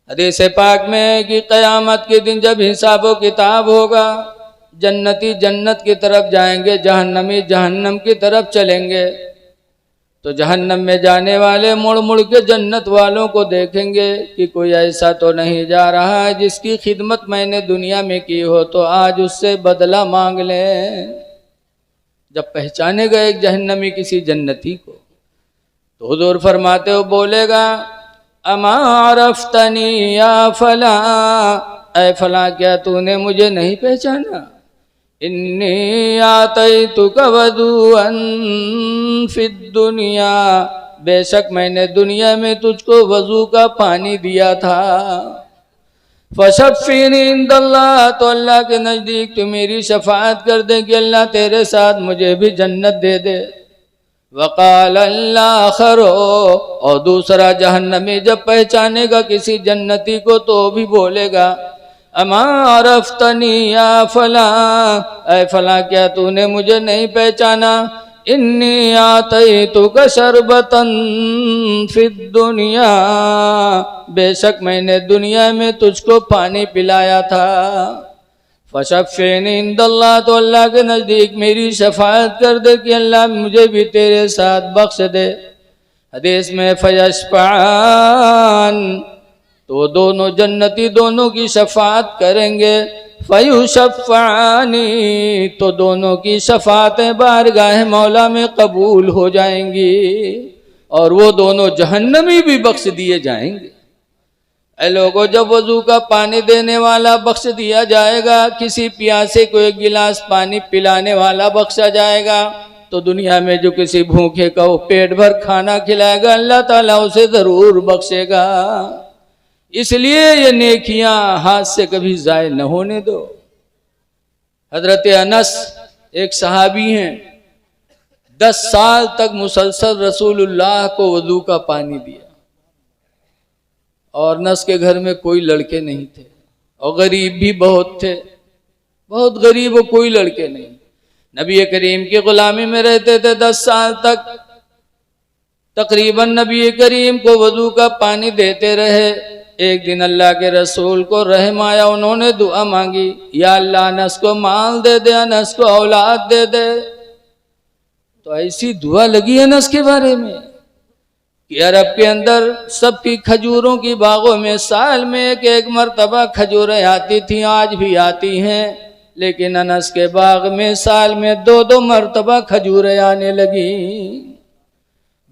हदीस पाक में कि क़यामत के दिन जब हिसाब किताब होगा, जन्नती जन्नत की तरफ जाएंगे, जहन्नमी जहन्नम की तरफ चलेंगे। तो जहन्नम में जाने वाले मुड़ मुड़ के जन्नत वालों को देखेंगे कि कोई ऐसा तो नहीं जा रहा है जिसकी खिदमत मैंने दुनिया में की हो, तो आज उससे बदला मांग लें। जब पहचाने गए एक जहन्नमी किसी जन्नती को, तो हुजूर फरमाते हो बोलेगा, अमा अरफ्तनी या फला, ऐ फला क्या तूने मुझे नहीं पहचाना? इन्नी आतैतुका वदुअन फिद दुनिया, बेशक मैंने दुनिया में तुझको वजू का पानी दिया था। फशफ़ीनी इंदल्लाह, तो अल्लाह के नज़दीक तू मेरी शफाअत कर दे कि अल्लाह तेरे साथ मुझे भी जन्नत दे दे। वक़ाल अल्लाखरो, और दूसरा जहन्नमी जब पहचानेगा किसी जन्नती को तो भी बोलेगा, अमा अरफ्तनी या फला, ऐ फला क्या तूने मुझे नहीं पहचाना? इन्नी आतैतुका शरबतन फिद दुनिया, बेशक मैंने दुनिया में तुझको पानी पिलाया था। फशफ़ीनी इंदल्लाह, तो अल्लाह के नज़दीक मेरी शफाअत कर दे कि अल्लाह मुझे भी तेरे साथ बख्श दे। हदीस में फयशफ़ान, तो दोनों जन्नती दोनों की शफाअत करेंगे। फयुशफ़ानी, तो दोनों की शफाअतें बारगाह मौला में कबूल हो जाएंगी, और वो दोनों जहन्नमी भी बख्श दिए जाएंगे। ऐ लोगों, जब वजू का पानी देने वाला बख्श दिया जाएगा, किसी प्यासे को एक गिलास पानी पिलाने वाला बख्शा जाएगा, तो दुनिया में जो किसी भूखे का वो पेट भर खाना खिलाएगा, अल्लाह ताला उसे ज़रूर बख्शेगा। इसलिए ये नेकियां हाथ से कभी ज़ाय न होने दो। हजरत अनस एक सहाबी हैं, 10 साल तक मुसलसल रसूलुल्लाह को वजू का पानी दिया, और अनस के घर में कोई लड़के नहीं थे, और गरीब भी बहुत थे, बहुत गरीब, और कोई लड़के नहीं। नबी करीम की गुलामी में रहते थे 10 साल तक। तकरीबन नबी करीम को वजू का पानी देते रहे। एक दिन अल्लाह के रसूल को रहम आया, उन्होंने दुआ मांगी, या अल्लाह अनस को माल दे दे, अनस को औलाद दे दे। तो ऐसी दुआ लगी अनस के बारे में कि अरब के अंदर सबकी खजूरों की बागों में साल में एक एक मरतबा खजूरें आती थी, आज भी आती हैं, लेकिन अनस के बाग में साल में 2-2 मरतबा खजूरें आने लगी।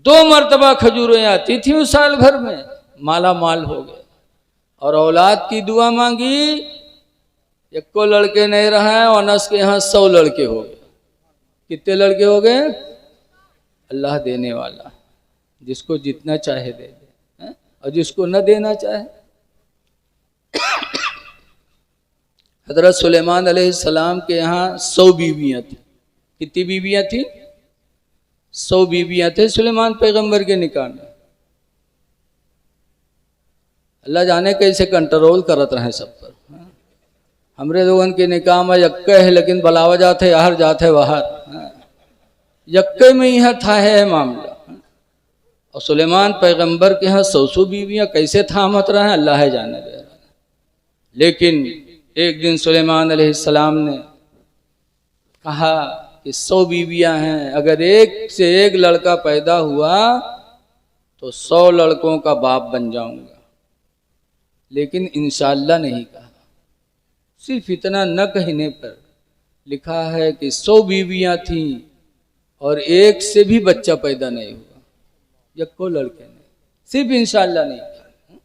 2 मरतबा खजूरें आती थी उस साल भर में, माला माल हो गए। और औलाद की दुआ मांगी, एक को लड़के नहीं रहा है, अनस के यहाँ 100 लड़के हो गए। कितने लड़के हो गए? अल्लाह देने वाला, जिसको जितना चाहे दे दे, और जिसको न देना चाहे। हजरत सुलेमान अलैहिस्सलाम के यहाँ 100 बीवियाँ थी। कितनी बीवियाँ थी? 100 बीवियाँ थे सुलेमान पैगंबर के निकाह में। अल्लाह जाने कैसे कंट्रोल करत रहे सब पर। हमरे लोगन के निकाह में यक्के है, लेकिन बलावा जाते यार जाते बाहर, यक्के में यह था है मामला। और सुलेमान पैगंबर के यहाँ 100 बीवियाँ कैसे थामत रहे अल्लाह जाने दे रहा। लेकिन एक दिन सुलेमान अलैहिस्सलाम ने कहा कि 100 बीवियाँ हैं, अगर एक से एक लड़का पैदा हुआ तो 100 लड़कों का बाप बन जाऊंगा। लेकिन इंशाअल्लाह नहीं कहा, सिर्फ इतना न कहने पर लिखा है कि 100 बीवियाँ थीं और एक से भी बच्चा पैदा नहीं हुआ, यक्को लड़के ने, सिर्फ इंशाअल्लाह नहीं कहा।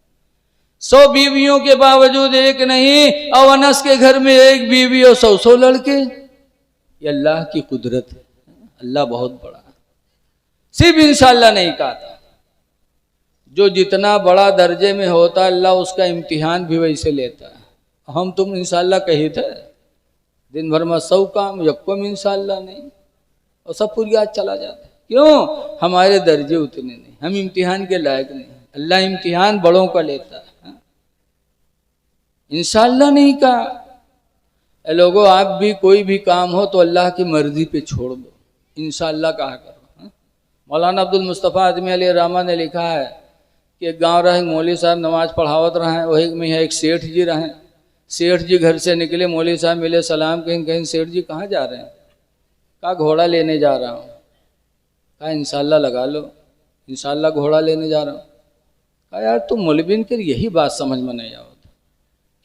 100 बीवियों के बावजूद एक नहीं, और अनस के घर में एक बीवी और 100 लड़के। ये अल्लाह की कुदरत है, अल्लाह बहुत बड़ा है। सिर्फ इंशाअल्लाह नहीं कहा था। जो जितना बड़ा दर्जे में होता है अल्लाह उसका इम्तिहान भी वैसे लेता है। हम तुम इंशाअल्लाह कही थे, दिन भर में 100 काम, यक्को में इंशाअल्लाह नहीं, और सब पूरी आज चला जाता है। क्यों? हमारे दर्जे उतने नहीं, हम इम्तिहान के लायक नहीं। अल्लाह इम्तिहान बड़ों का लेता है। इंशाअल्लाह नहीं कहा। लोगों, आप भी कोई भी काम हो तो अल्लाह की मर्जी पे छोड़ दो, इंशाअल्लाह कहा करो। मौलाना अब्दुल मुस्तफ़ा आदमी अली रहमान ने लिखा है कि एक गाँव रहे, मौलवी साहब नमाज पढ़ावत रहे, वही में एक सेठ जी रहे। सेठ जी घर से निकले, मौलवी साहब मिले, सलाम कहीं कहीं, सेठ जी कहाँ जा रहे हैं? कहा घोड़ा लेने जा रहा हूँ। कहा इंशाअल्लाह लगा लो, इंशाअल्लाह घोड़ा लेने जा रहा हूँ। कहा यार तुम मौलवीन के यही बात समझ में नहीं आवत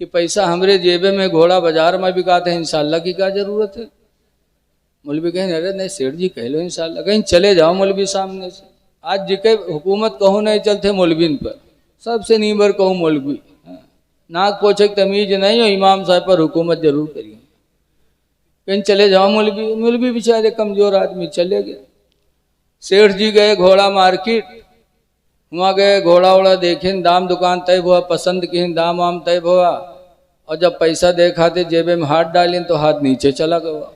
कि पैसा हमरे जेबे में, घोड़ा बाजार में बिकाते हैं, इंशाअल्लाह की क्या जरूरत है? मौलवी कहें अरे नहीं सेठ जी कह लो इंशाअल्लाह। कहीं चले जाओ मौलवी सामने से। आज जिके हुकूमत कहूँ नहीं चलते मौलवीन पर, सबसे नीबर कहूँ मौलवी। नाक पोछे तमीज नहीं हो, इमाम साहब पर हुकूमत जरूर करिए। कहीं चले जाओ मौलवी। मौलवी बेचारे कमजोर आदमी चले गए। सेठ जी गए घोड़ा मार्केट, वहाँ गए, घोड़ा वोड़ा देखें, दाम दुकान तय हुआ, पसंद की दाम वाम तय हुआ, और जब पैसा देखाते जेबे में हाथ डालें तो हाथ नीचे चला गया।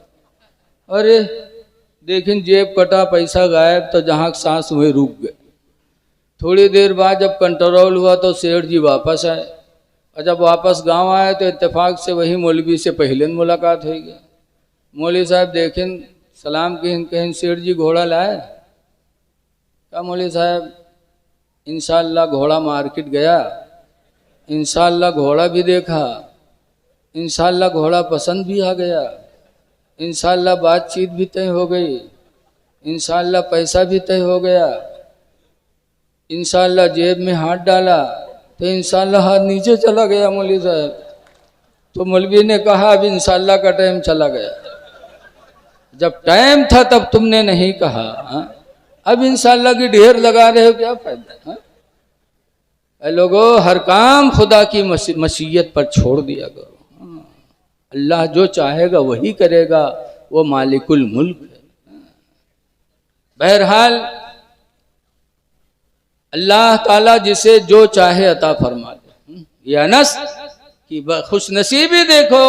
अरे देखें जेब कटा, पैसा गायब, तो जहाँ सांस हुए रुक गए। थोड़ी देर बाद जब कंट्रोल हुआ तो सेठ जी वापस आए, और जब वापस गांव आए तो इत्तेफाक से वही मौलवी से पहले मुलाकात हो गई। मौलवी साहब देखें, सलाम कहें सेठ जी घोड़ा लाए? क्या मौलवी साहब इंशाअल्लाह घोड़ा मार्केट गया, इंशाअल्लाह घोड़ा भी देखा, इंशाअल्लाह घोड़ा पसंद भी आ गया, इंशाअल्लाह बातचीत भी तय हो गई, इंशाअल्लाह पैसा भी तय हो गया, इंशाअल्लाह जेब में हाथ डाला तो इंशाअल्लाह हाथ नीचे चला गया मौलवी साहब। तो मौलवी ने कहा अब इंशाअल्लाह का टाइम चला गया। जब टाइम था तब तुमने नहीं कहा, अब इंशाअल्लाह की ढेर लगा रहे हो, क्या फायदा? लोगों, हर काम खुदा की मशीयत पर छोड़ दिया करो। अल्लाह जो चाहेगा वही करेगा, वो मालिकुल मुल्क है। बहरहाल अल्लाह ताला जिसे जो चाहे अता फरमा दे। ये अनस की खुशनसीबी देखो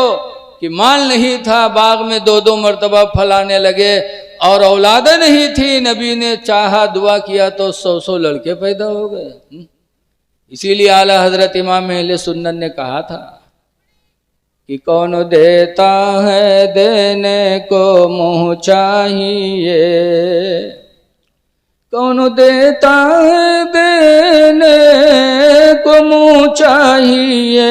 कि माल नहीं था, बाग में 2-2 मरतबा फल आने लगे, और औलाद नहीं थी, नबी ने चाहा दुआ किया तो 100 लड़के पैदा हो गए। इसीलिए आला हजरत इमाम अहले सुन्नत ने कहा था कि कौन देता है देने को मुँह चाहिए, कौन देता है देने को मुँह चाहिए,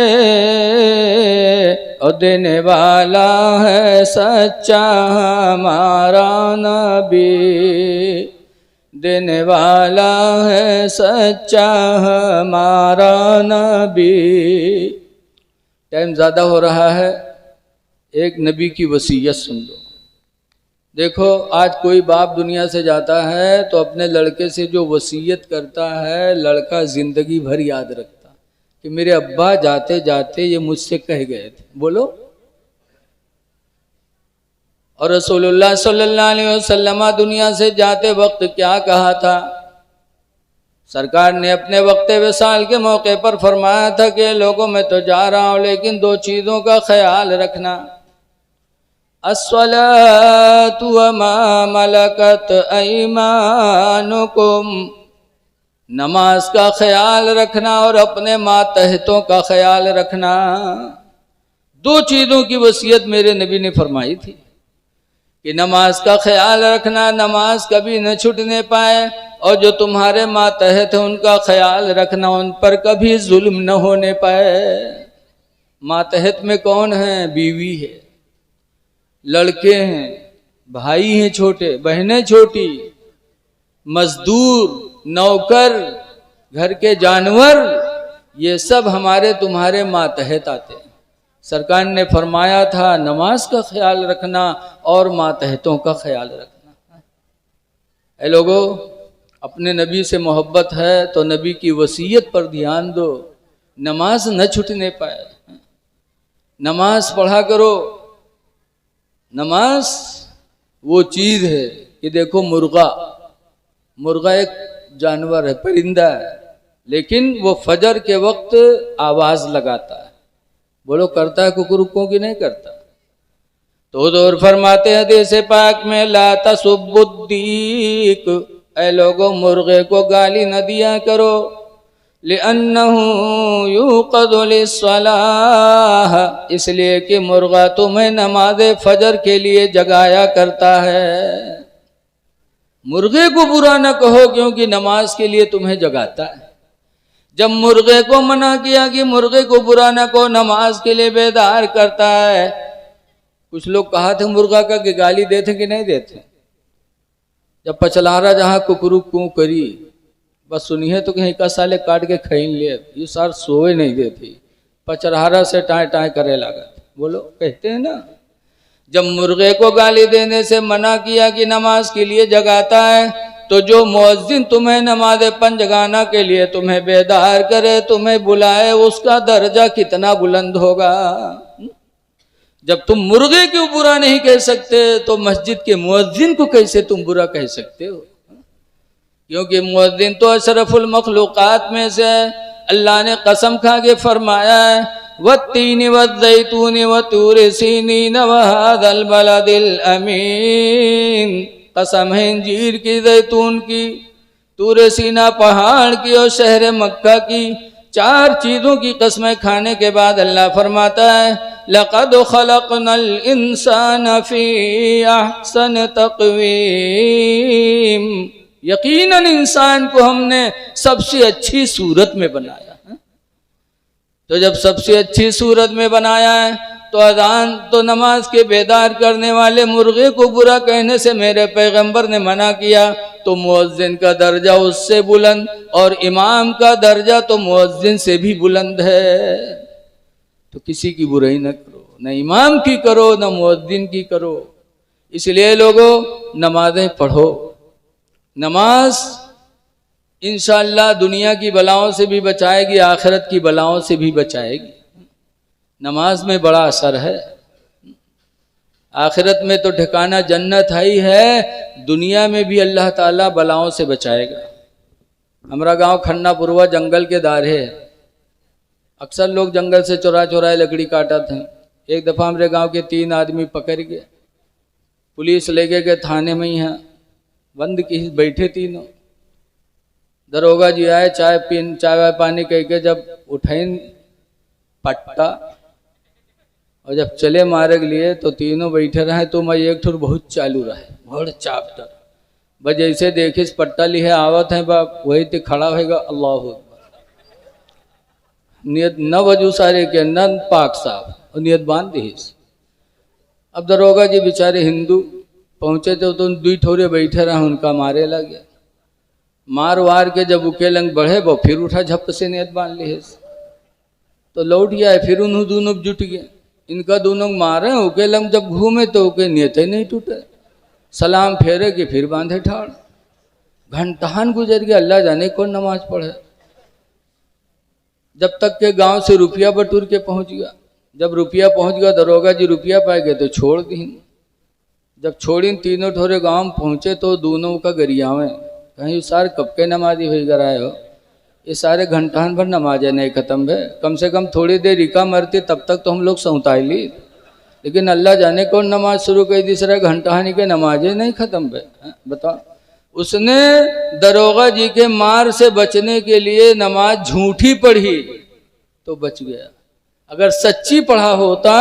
और देने वाला है सच्चा हमारा नबी, देने वाला है सच्चा हमारा नबी। टाइम ज़्यादा हो रहा है, एक नबी की वसीयत सुन लो। देखो आज कोई बाप दुनिया से जाता है तो अपने लड़के से जो वसीयत करता है, लड़का ज़िंदगी भर याद रखता कि मेरे अब्बा जाते जाते ये मुझसे कह गए थे। बोलो। और रसूलुल्लाह सल्लल्लाहु अलैहि वसल्लम दुनिया से जाते वक्त क्या कहा था? सरकार ने अपने वक्त विसाल के मौके पर फरमाया था कि लोगों में तो जा रहा हूँ लेकिन दो चीज़ों का ख्याल रखना, अस्सलातु व मा मलकत ऐमानुकुम, नमाज का ख्याल रखना और अपने मातहतों का ख्याल रखना। दो चीज़ों की वसीयत मेरे नबी ने फरमाई थी कि नमाज का ख्याल रखना, नमाज कभी न छूटने पाए, और जो तुम्हारे मातहत हैं उनका ख्याल रखना, उन पर कभी जुल्म न होने पाए। मातहत में कौन है? बीवी है, लड़के हैं, भाई हैं छोटे, बहनें छोटी, मजदूर, नौकर, घर के जानवर, ये सब हमारे तुम्हारे मातहत आते हैं। सरकार ने फरमाया था नमाज का ख्याल रखना और मातहतों का ख्याल रखना। ऐ लोगों, अपने नबी से मोहब्बत है तो नबी की वसीयत पर ध्यान दो, नमाज न छूटने पाए, नमाज पढ़ा करो। नमाज वो चीज़ है कि देखो मुर्गा एक जानवर है, परिंदा है, लेकिन वो फजर के वक्त आवाज़ लगाता है। बोलो करता है कुकुरुक्कों की? नहीं करता। तो दूर फरमाते हदीस पाक में ला तसुब्बुद्दीक, ऐ लोगों मुर्गे को गाली न दिया करो, लिअन्नहु यूक़दु लिस्सलाह, इसलिए कि मुर्गा तुम्हें नमाज फजर के लिए जगाया करता है। मुर्गे को बुरा न कहो क्योंकि नमाज के लिए तुम्हें जगाता है। जब मुर्गे को मना किया कि मुर्गे को बुरा न कहो, नमाज के लिए बेदार करता है। कुछ लोग कहा थे मुर्गा का कि गाली देते कि नहीं देते? जब पचलारा जहाँ कुकरू क्यों करी, बस सुनिए तो कहीं का साले काट के खींच ले, ये सार सोए नहीं देती, पचलारा से टाए टाए करे लगा। बोलो, कहते हैं ना। जब मुर्गे को गाली देने से मना किया कि नमाज के लिए जगाता है, तो जो मुअज्जिन तुम्हें नमाज पंज जगाना के लिए तुम्हें बेदार करे, तुम्हें बुलाए, उसका दर्जा कितना बुलंद होगा। जब तुम मुर्गे क्यों बुरा नहीं कह सकते तो मस्जिद के मुअज्जिन को कैसे तुम बुरा कह सकते हो? क्योंकि मुअज्जिन तो अशरफुल मखलूकात में से, अल्लाह ने कसम खा के फरमाया है वत्तीन वज़्ज़ैतून वतूर सीनीन वहादल बलदिल अमीन, कसम है इंजीर की, जैतून की, तूर सीना पहाड़ की और शहर मक्का की। चार चीज़ों की कसमें खाने के बाद अल्लाह फरमाता है लक़द खलक़नल इंसान फ़ी अहसन तक़वीम, यकीनन इंसान को हमने सबसे अच्छी सूरत में बनाया। तो जब सबसे अच्छी सूरत में बनाया है तो अजान तो नमाज के बेदार करने वाले मुर्गे को बुरा कहने से मेरे पैगंबर ने मना किया, तो मुअज्जिन का दर्जा उससे बुलंद और इमाम का दर्जा तो मुअज्जिन से भी बुलंद है। तो किसी की बुराई न करो, न इमाम की करो न मुअज्जिन की करो। इसलिए लोगों नमाजें पढ़ो। नमाज इंशाअल्लाह दुनिया की बलाओं से भी बचाएगी, आखिरत की बलाओं से भी बचाएगी। नमाज में बड़ा असर है। आखिरत में तो ठिकाना जन्नत ही है, दुनिया में भी अल्लाह ताला बलाओं से बचाएगा। हमारा गांव खन्नापुरवा जंगल के दारे है। अक्सर लोग जंगल से चुरा चुराए लकड़ी काटा थे। एक दफ़ा हमारे गांव के 3 आदमी पकड़ गए, पुलिस ले गए थाने में, ही हैं बंद की बैठे तीनों। दरोगा जी आए, चाय पानी कह के जब उठाइन पट्टा और जब चले मारे के लिए तो तीनों बैठे रहे। तो मैं एक ठुर बहुत चालू रहे, बहुत चापटर, बस जैसे देखे पट्टा लिहे आवत है बाप वही तो खड़ा होगा। अल्लाह नियत न वजू सारे के न पाक साफ, और नियत बांध दी। अब दरोगा जी बेचारे हिंदू पहुंचे थे तो दुई ठोरे बैठे रहा, उनका मारे लग गया। मार वार के जब उके लंग बढ़े वो फिर उठा झप से नियत बांध ली तो लौट गया। फिर उन्होंने दोनों जुट गए, इनका दोनों मारे उके लंग जब घूमे तो उके नियत ही नहीं टूटे। सलाम फेरे कि फिर बांधे ठाड़। घंटान गुजर गया, अल्लाह जाने कौन नमाज पढ़े। जब तक के गांव से रुपया बटूर के पहुंच गया। जब रुपया पहुंच गया दरोगा जी रुपया पाए गए तो छोड़ दी। जब छोड़ी तीनों ठोरे गांव में पहुंचे तो दोनों का गरियावें कहीं सारे कब के नमाजी हुई कराए हो, ये सारे घंटान भर नमाजें नहीं खत्म है। कम से कम थोड़ी देर रिका मरती तब तक तो हम लोग सौताई ली, लेकिन अल्लाह जाने कौन नमाज शुरू कर दूसरा घंटानी के नमाजें नहीं खत्म है। बताओ, उसने दरोगा जी के मार से बचने के लिए नमाज झूठी पढ़ी तो बच गया। अगर सच्ची पढ़ा होता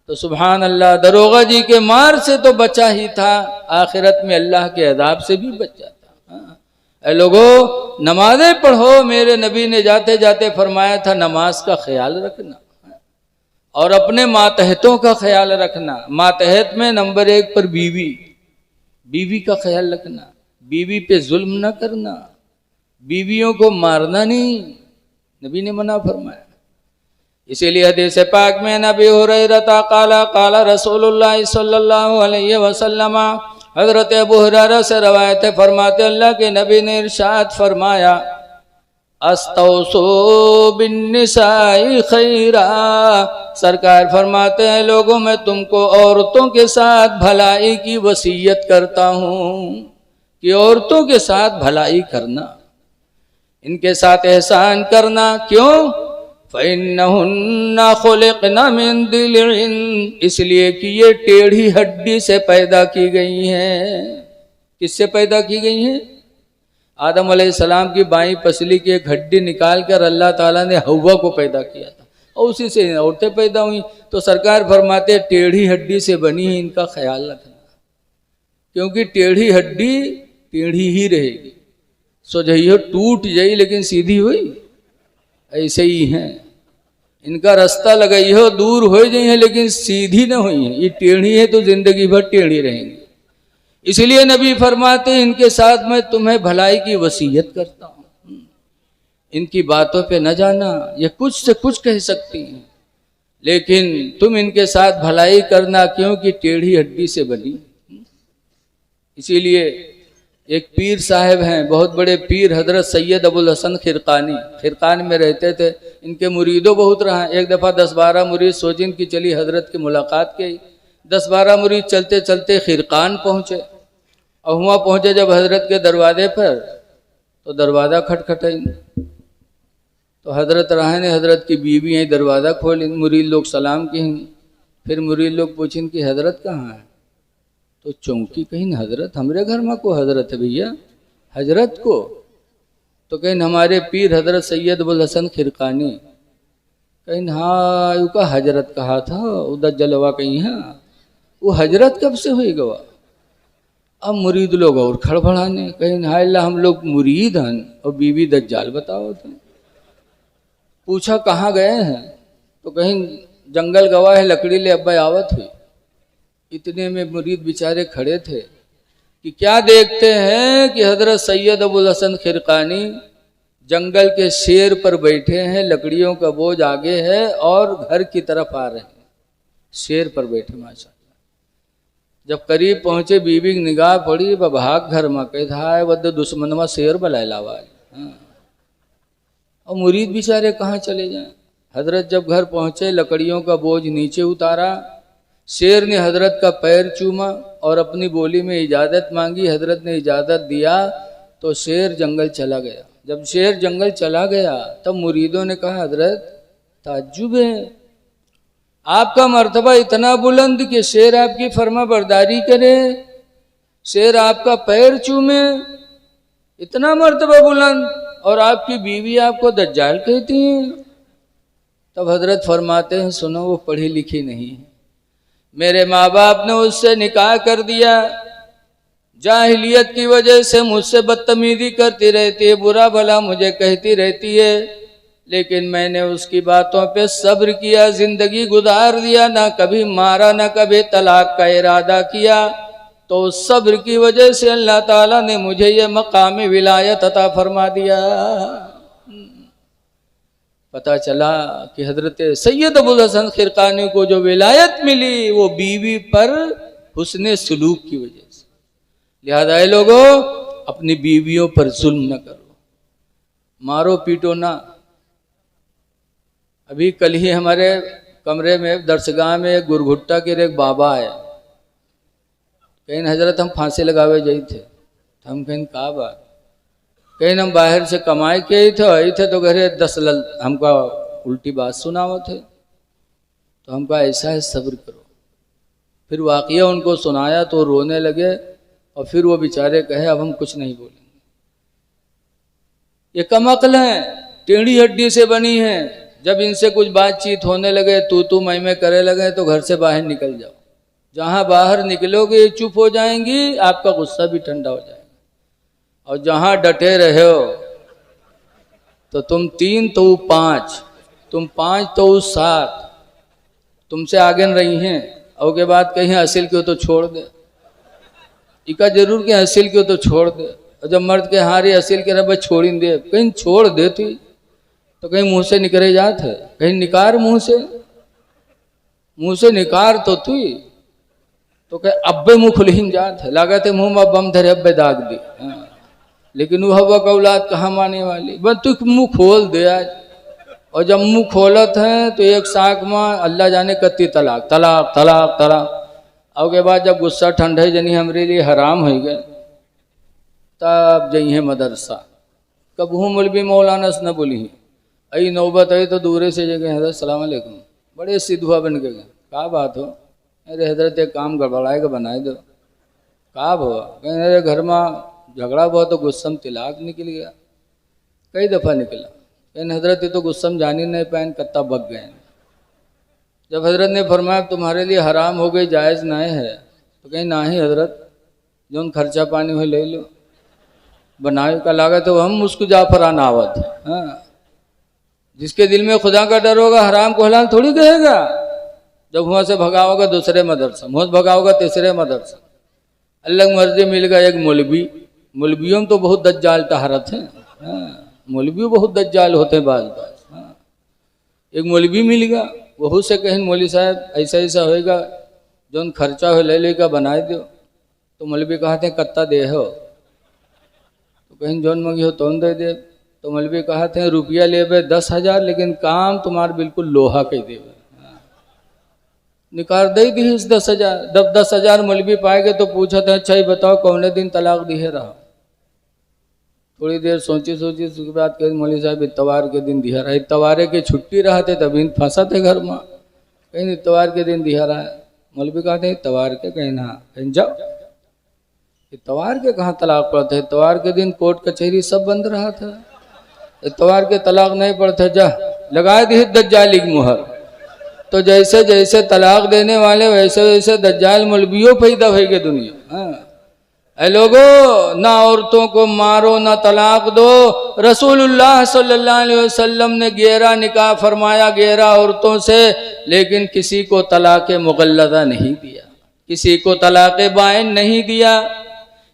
तो सुभान अल्लाह दरोगा जी के मार से तो बचा ही था, आखिरत में अल्लाह के अदाब से भी बच जाता। ऐ लोगों, नमाजें पढ़ो। मेरे नबी ने जाते जाते फरमाया था नमाज का ख्याल रखना और अपने मातहतों का ख्याल रखना। मातहत में नंबर 1 पर बीवी का ख्याल रखना, बीवी पे जुल्म न करना, बीवियों को मारना नहीं, नबी ने मना फरमाया। इसीलिए हदीस पाक में नबी हुरैरा काला काला रसूलुल्लाह सल्लल्लाहु अलैहि वसल्लम, हजरत अबू हुरैरा से रवायत है, फरमाते अल्लाह के नबी ने इरशाद फरमाया अस्तौसो बिन्निसाई खैरा। सरकार फरमाते हैं लोगों मैं तुमको औरतों के साथ भलाई की वसीयत करता हूँ कि औरतों के साथ भलाई करना, इनके साथ एहसान करना। क्यों? फ़इन्नहुन्ना खुलिक़ना मिन दिलिन, इसलिए कि ये टेढ़ी हड्डी से पैदा की गई हैं। किससे पैदा की गई हैं? आदम अलैहिस्सलाम की बाईं पसली की एक हड्डी निकाल कर अल्लाह ताला ने हव्वा को पैदा किया था और उसी से औरतें पैदा हुई। तो सरकार फरमाते टेढ़ी हड्डी से बनी है, इनका ख्याल रखना, क्योंकि टेढ़ी हड्डी टेढ़ी ही रहेगी। सोझियो टूट जाई लेकिन सीधी हुई, ऐसे ही हैं। इनका रास्ता लगाई हो दूर हो जाई है लेकिन सीधी न हुई है, ये टेढ़ी है तो जिंदगी भर टेढ़ी रहेंगी। इसलिए नबी फरमाते इनके साथ मैं तुम्हें भलाई की वसीयत करता हूँ, इनकी बातों पे न जाना, ये कुछ से कुछ कह सकती हैं, लेकिन तुम इनके साथ भलाई करना क्योंकि टेढ़ी हड्डी से बनी। इसीलिए एक पीर साहब हैं, बहुत बड़े पीर हजरत सैयद अबुल हसन खिरकानी, खिरकान में रहते थे। इनके मुरीदों बहुत रहा। एक दफ़ा 10-12 मुरीद सोचिन की चली हजरत की मुलाकात की। 10-12 मुरीद चलते चलते खिरकान पहुँचे और वहाँ पहुँचे जब हजरत के दरवाजे पर तो दरवाज़ा खटखटाई तो हजरत रहा ने हजरत की बीवी यहीं दरवाज़ा खोली। मुरीद लोग सलाम की, फिर मुरीद लोग पूछें कि हजरत कहाँ है? तो चौंकी कहीं न हजरत हमारे घर में को हजरत है भैया, हजरत को तो कहीं हमारे पीर हजरत सैयद अबुल हसन खिरकानी, कहीं हाँ उसका हजरत कहा था उधर जलवा कहीं है, वो हजरत कब से हुई गवा। अब मुरीद लोग और खड़बड़ाने, कहीं हाय अल्लाह हम लोग मुरीद हैं और बीवी दज्जाल बताओ। तो पूछा कहाँ गए हैं तो कहीं जंगल गवा है लकड़ी ले अब्बा आवत हुई। इतने में मुरीद बेचारे खड़े थे कि क्या देखते हैं कि हजरत सैयद अबुल हसन खिरकानी जंगल के शेर पर बैठे हैं, लकड़ियों का बोझ आगे है और घर की तरफ आ रहे हैं, शेर पर बैठे माशाल्लाह। जब करीब पहुंचे बीवी की निगाह पड़ी, भाग घर में कह था वद दुश्मनवा शेर बलाए लावा। और मुरीद बेचारे कहाँ चले जाएं। हजरत जब घर पहुंचे लकड़ियों का बोझ नीचे उतारा, शेर ने हजरत का पैर चूमा और अपनी बोली में इजाज़त मांगी। हजरत ने इजाज़त दिया तो शेर जंगल चला गया। जब शेर जंगल चला गया तब मुरीदों ने कहा हजरत ताज्जुब है, आपका मर्तबा इतना बुलंद कि शेर आपकी फर्मा बरदारी करे, शेर आपका पैर चूमे, इतना मर्तबा बुलंद, और आपकी बीवी आपको दज्जाल कहती है। तब हजरत फरमाते हैं सुनो वो पढ़ी लिखी नहीं है, मेरे माँ बाप ने उससे निकाह कर दिया, जाहिलियत की वजह से मुझसे बदतमीजी करती रहती है, बुरा भला मुझे कहती रहती है, लेकिन मैंने उसकी बातों पे सब्र किया, जिंदगी गुजार दिया, ना कभी मारा ना कभी तलाक का इरादा किया। तो सब्र की वजह से अल्लाह ताला ने मुझे ये मकाम विलायत अता फरमा दिया। पता चला कि हजरत सैयद अबुल हसन खिरकानी को जो विलायत मिली वो बीवी पर हुस्ने सुलूक की वजह से। लिहाजा ए लोगों, अपनी बीवियों पर जुल्म न करो, मारो पीटो ना। अभी कल ही हमारे कमरे में दरसगाह में एक गुरघुट्टा के एक बाबा आया, कहीं हजरत हम फांसी लगावे जाई थे। हम कहीं का बात, कहीं हम बाहर से कमाई के ही थे, आई थे तो घरे 10 हमका उल्टी बात सुनावत थे। तो हमका ऐसा है सब्र करो। फिर वाक़या उनको सुनाया तो रोने लगे और फिर वो बेचारे कहे अब हम कुछ नहीं बोलेंगे। ये कम अक्ल हैं, टेढ़ी हड्डी से बनी हैं। जब इनसे कुछ बातचीत होने लगे, तू मैं करे लगे तो घर से बाहर निकल जाओ। जहाँ बाहर निकलोगे चुप हो जाएंगी, आपका गुस्सा भी ठंडा हो जाएगा। और जहाँ डटे रहे हो तो तुम 3 तो 5, तुम 5 तो 7, तुमसे आगे न रही हैं। और के बाद कहीं हासिल क्यों तो छोड़ दे, इका जरूर के हासिल क्यों तो छोड़ दे। और जब मर्द के हारे हासिल के रब छोड़ दे, कहीं छोड़ दे तो कहीं मुंह से निकले जात है, कहीं निकार मुंह से निकार तो तू तो कह अब्बे मुँह खुलहीन जात है, लागत है मुँह में बम धरे अब्बे दाग दी। लेकिन वह हवा का औलाद कहाँ माने वाली, बस तू मुँह खोल दे आज। और जब मुँह खोलत है तो एक साक में अल्लाह जाने कत्ती तलाक तलाक तलाक तलाक। और के बाद जब गुस्सा ठंडे जनी हमरे लिए हराम हो गए, तब जइए मदरसा। कबहू मौलवी मौलाना से न बोली, आई नौबत आई तो दूरे से जगह हजरत सलाम अलैकुम, बड़े सिद्धुआ बन के गए। का बात हो? अरे हजरत एक काम गड़बड़ाए के बनाए दो। का हुआ? कहीं अरे घर में झगड़ा हुआ तो गुस्सा में तिलाक निकल गया। कई दफ़ा निकला। कहीं हजरत ये तो गुस्सा में जान ही नहीं पाए, कत्ता बक गए। जब हजरत ने फरमाया तुम्हारे लिए हराम हो गई, जायज़ नहीं है, तो कहीं ना ही हजरत जो खर्चा पानी हो ले लो, बनाए का लागत तो हम उसको जाफरान आवत। हाँ, जिसके दिल में खुदा का डर होगा हराम को हलाल थोड़ी कहेगा। जब वहाँ से भगाओगा दूसरे मदरसा, वहाँ से भगाओगा तीसरे मदरसा। अलग मर्जी मिल गया एक मौलवी, मौलवियों में तो बहुत दज्जाल तहारत है। हाँ, मौलवी बहुत दज्जाल होते हैं बाज। हाँ, एक मौलवी मिल गया, वहू से कहीं मौलवी साहब ऐसा ऐसा होएगा, जो खर्चा हो ले लेगा बनाए दो। तो मौलवी कहते हैं कत्ता दे हो, तो कहीं जौन मंगी हो तो दे दे। तो मौलवी कहते हैं रुपया ले 10,000, लेकिन काम तुम्हारा बिल्कुल लोहा के देवे। निकाल दे दी 10,000। जब 10,000 मौलवी पाएंगे तो पूछा था अच्छा ही बताओ कौने दिन तलाक दिए रहा। थोड़ी देर सोची उसके बाद कहे मौलवी साहब इतवार के दिन दिया रहा। इतवारे की छुट्टी रहा थे तभी फंसा थे घर में, कहीं इतवार के दिन दिया रहा है। मौलवी कहते हैं इतवार के, कहीं ना कहीं जाओ, इतवार के कहाँ तलाक पड़ते है? इतवार के दिन कोर्ट कचहरी सब बंद रहा था, इतवार के तलाक नहीं पड़ते। जा लगा दी दज्जाली की मुहर। तो जैसे जैसे तलाक देने वाले वैसे वैसे दज्जाल मौलवियों पैदा होगी दुनिया। हाँ, ऐ लोगों, ना औरतों को मारो ना तलाक दो। रसूलुल्लाह सल्लल्लाहु अलैहि वसल्लम ने 11 निकाह फरमाया 11 औरतों से, लेकिन किसी को तलाक मुगल्लदा नहीं दिया, किसी को तलाक बाइन नहीं दिया।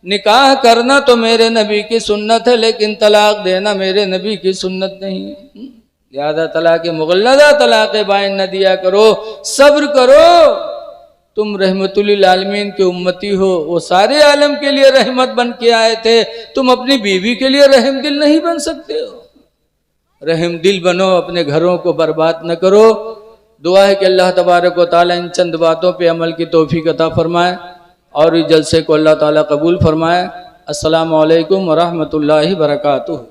निकाह करना तो मेरे नबी की सुन्नत है, लेकिन तलाक देना मेरे नबी की सुन्नत नहीं। लिहाजा तलाक मुगल्लदा तलाक बाइन न दिया करो, सब्र करो। तुम रहमतुल्लिल आलमीन के उम्मती हो, वो सारे आलम के लिए रहमत बन के आए थे। तुम अपनी बीवी के लिए रहम दिल नहीं बन सकते हो। रहम दिल बनो, अपने घरों को बर्बाद न करो। दुआ है कि अल्लाह तबारक व तआला इन चंद बातों पे अमल की तौफीक अता फरमाए और इस जलसे को अल्लाह ताला कबूल फरमाए। अस्सलामु अलैकुम व रहमतुल्लाहि व बरकातुहू।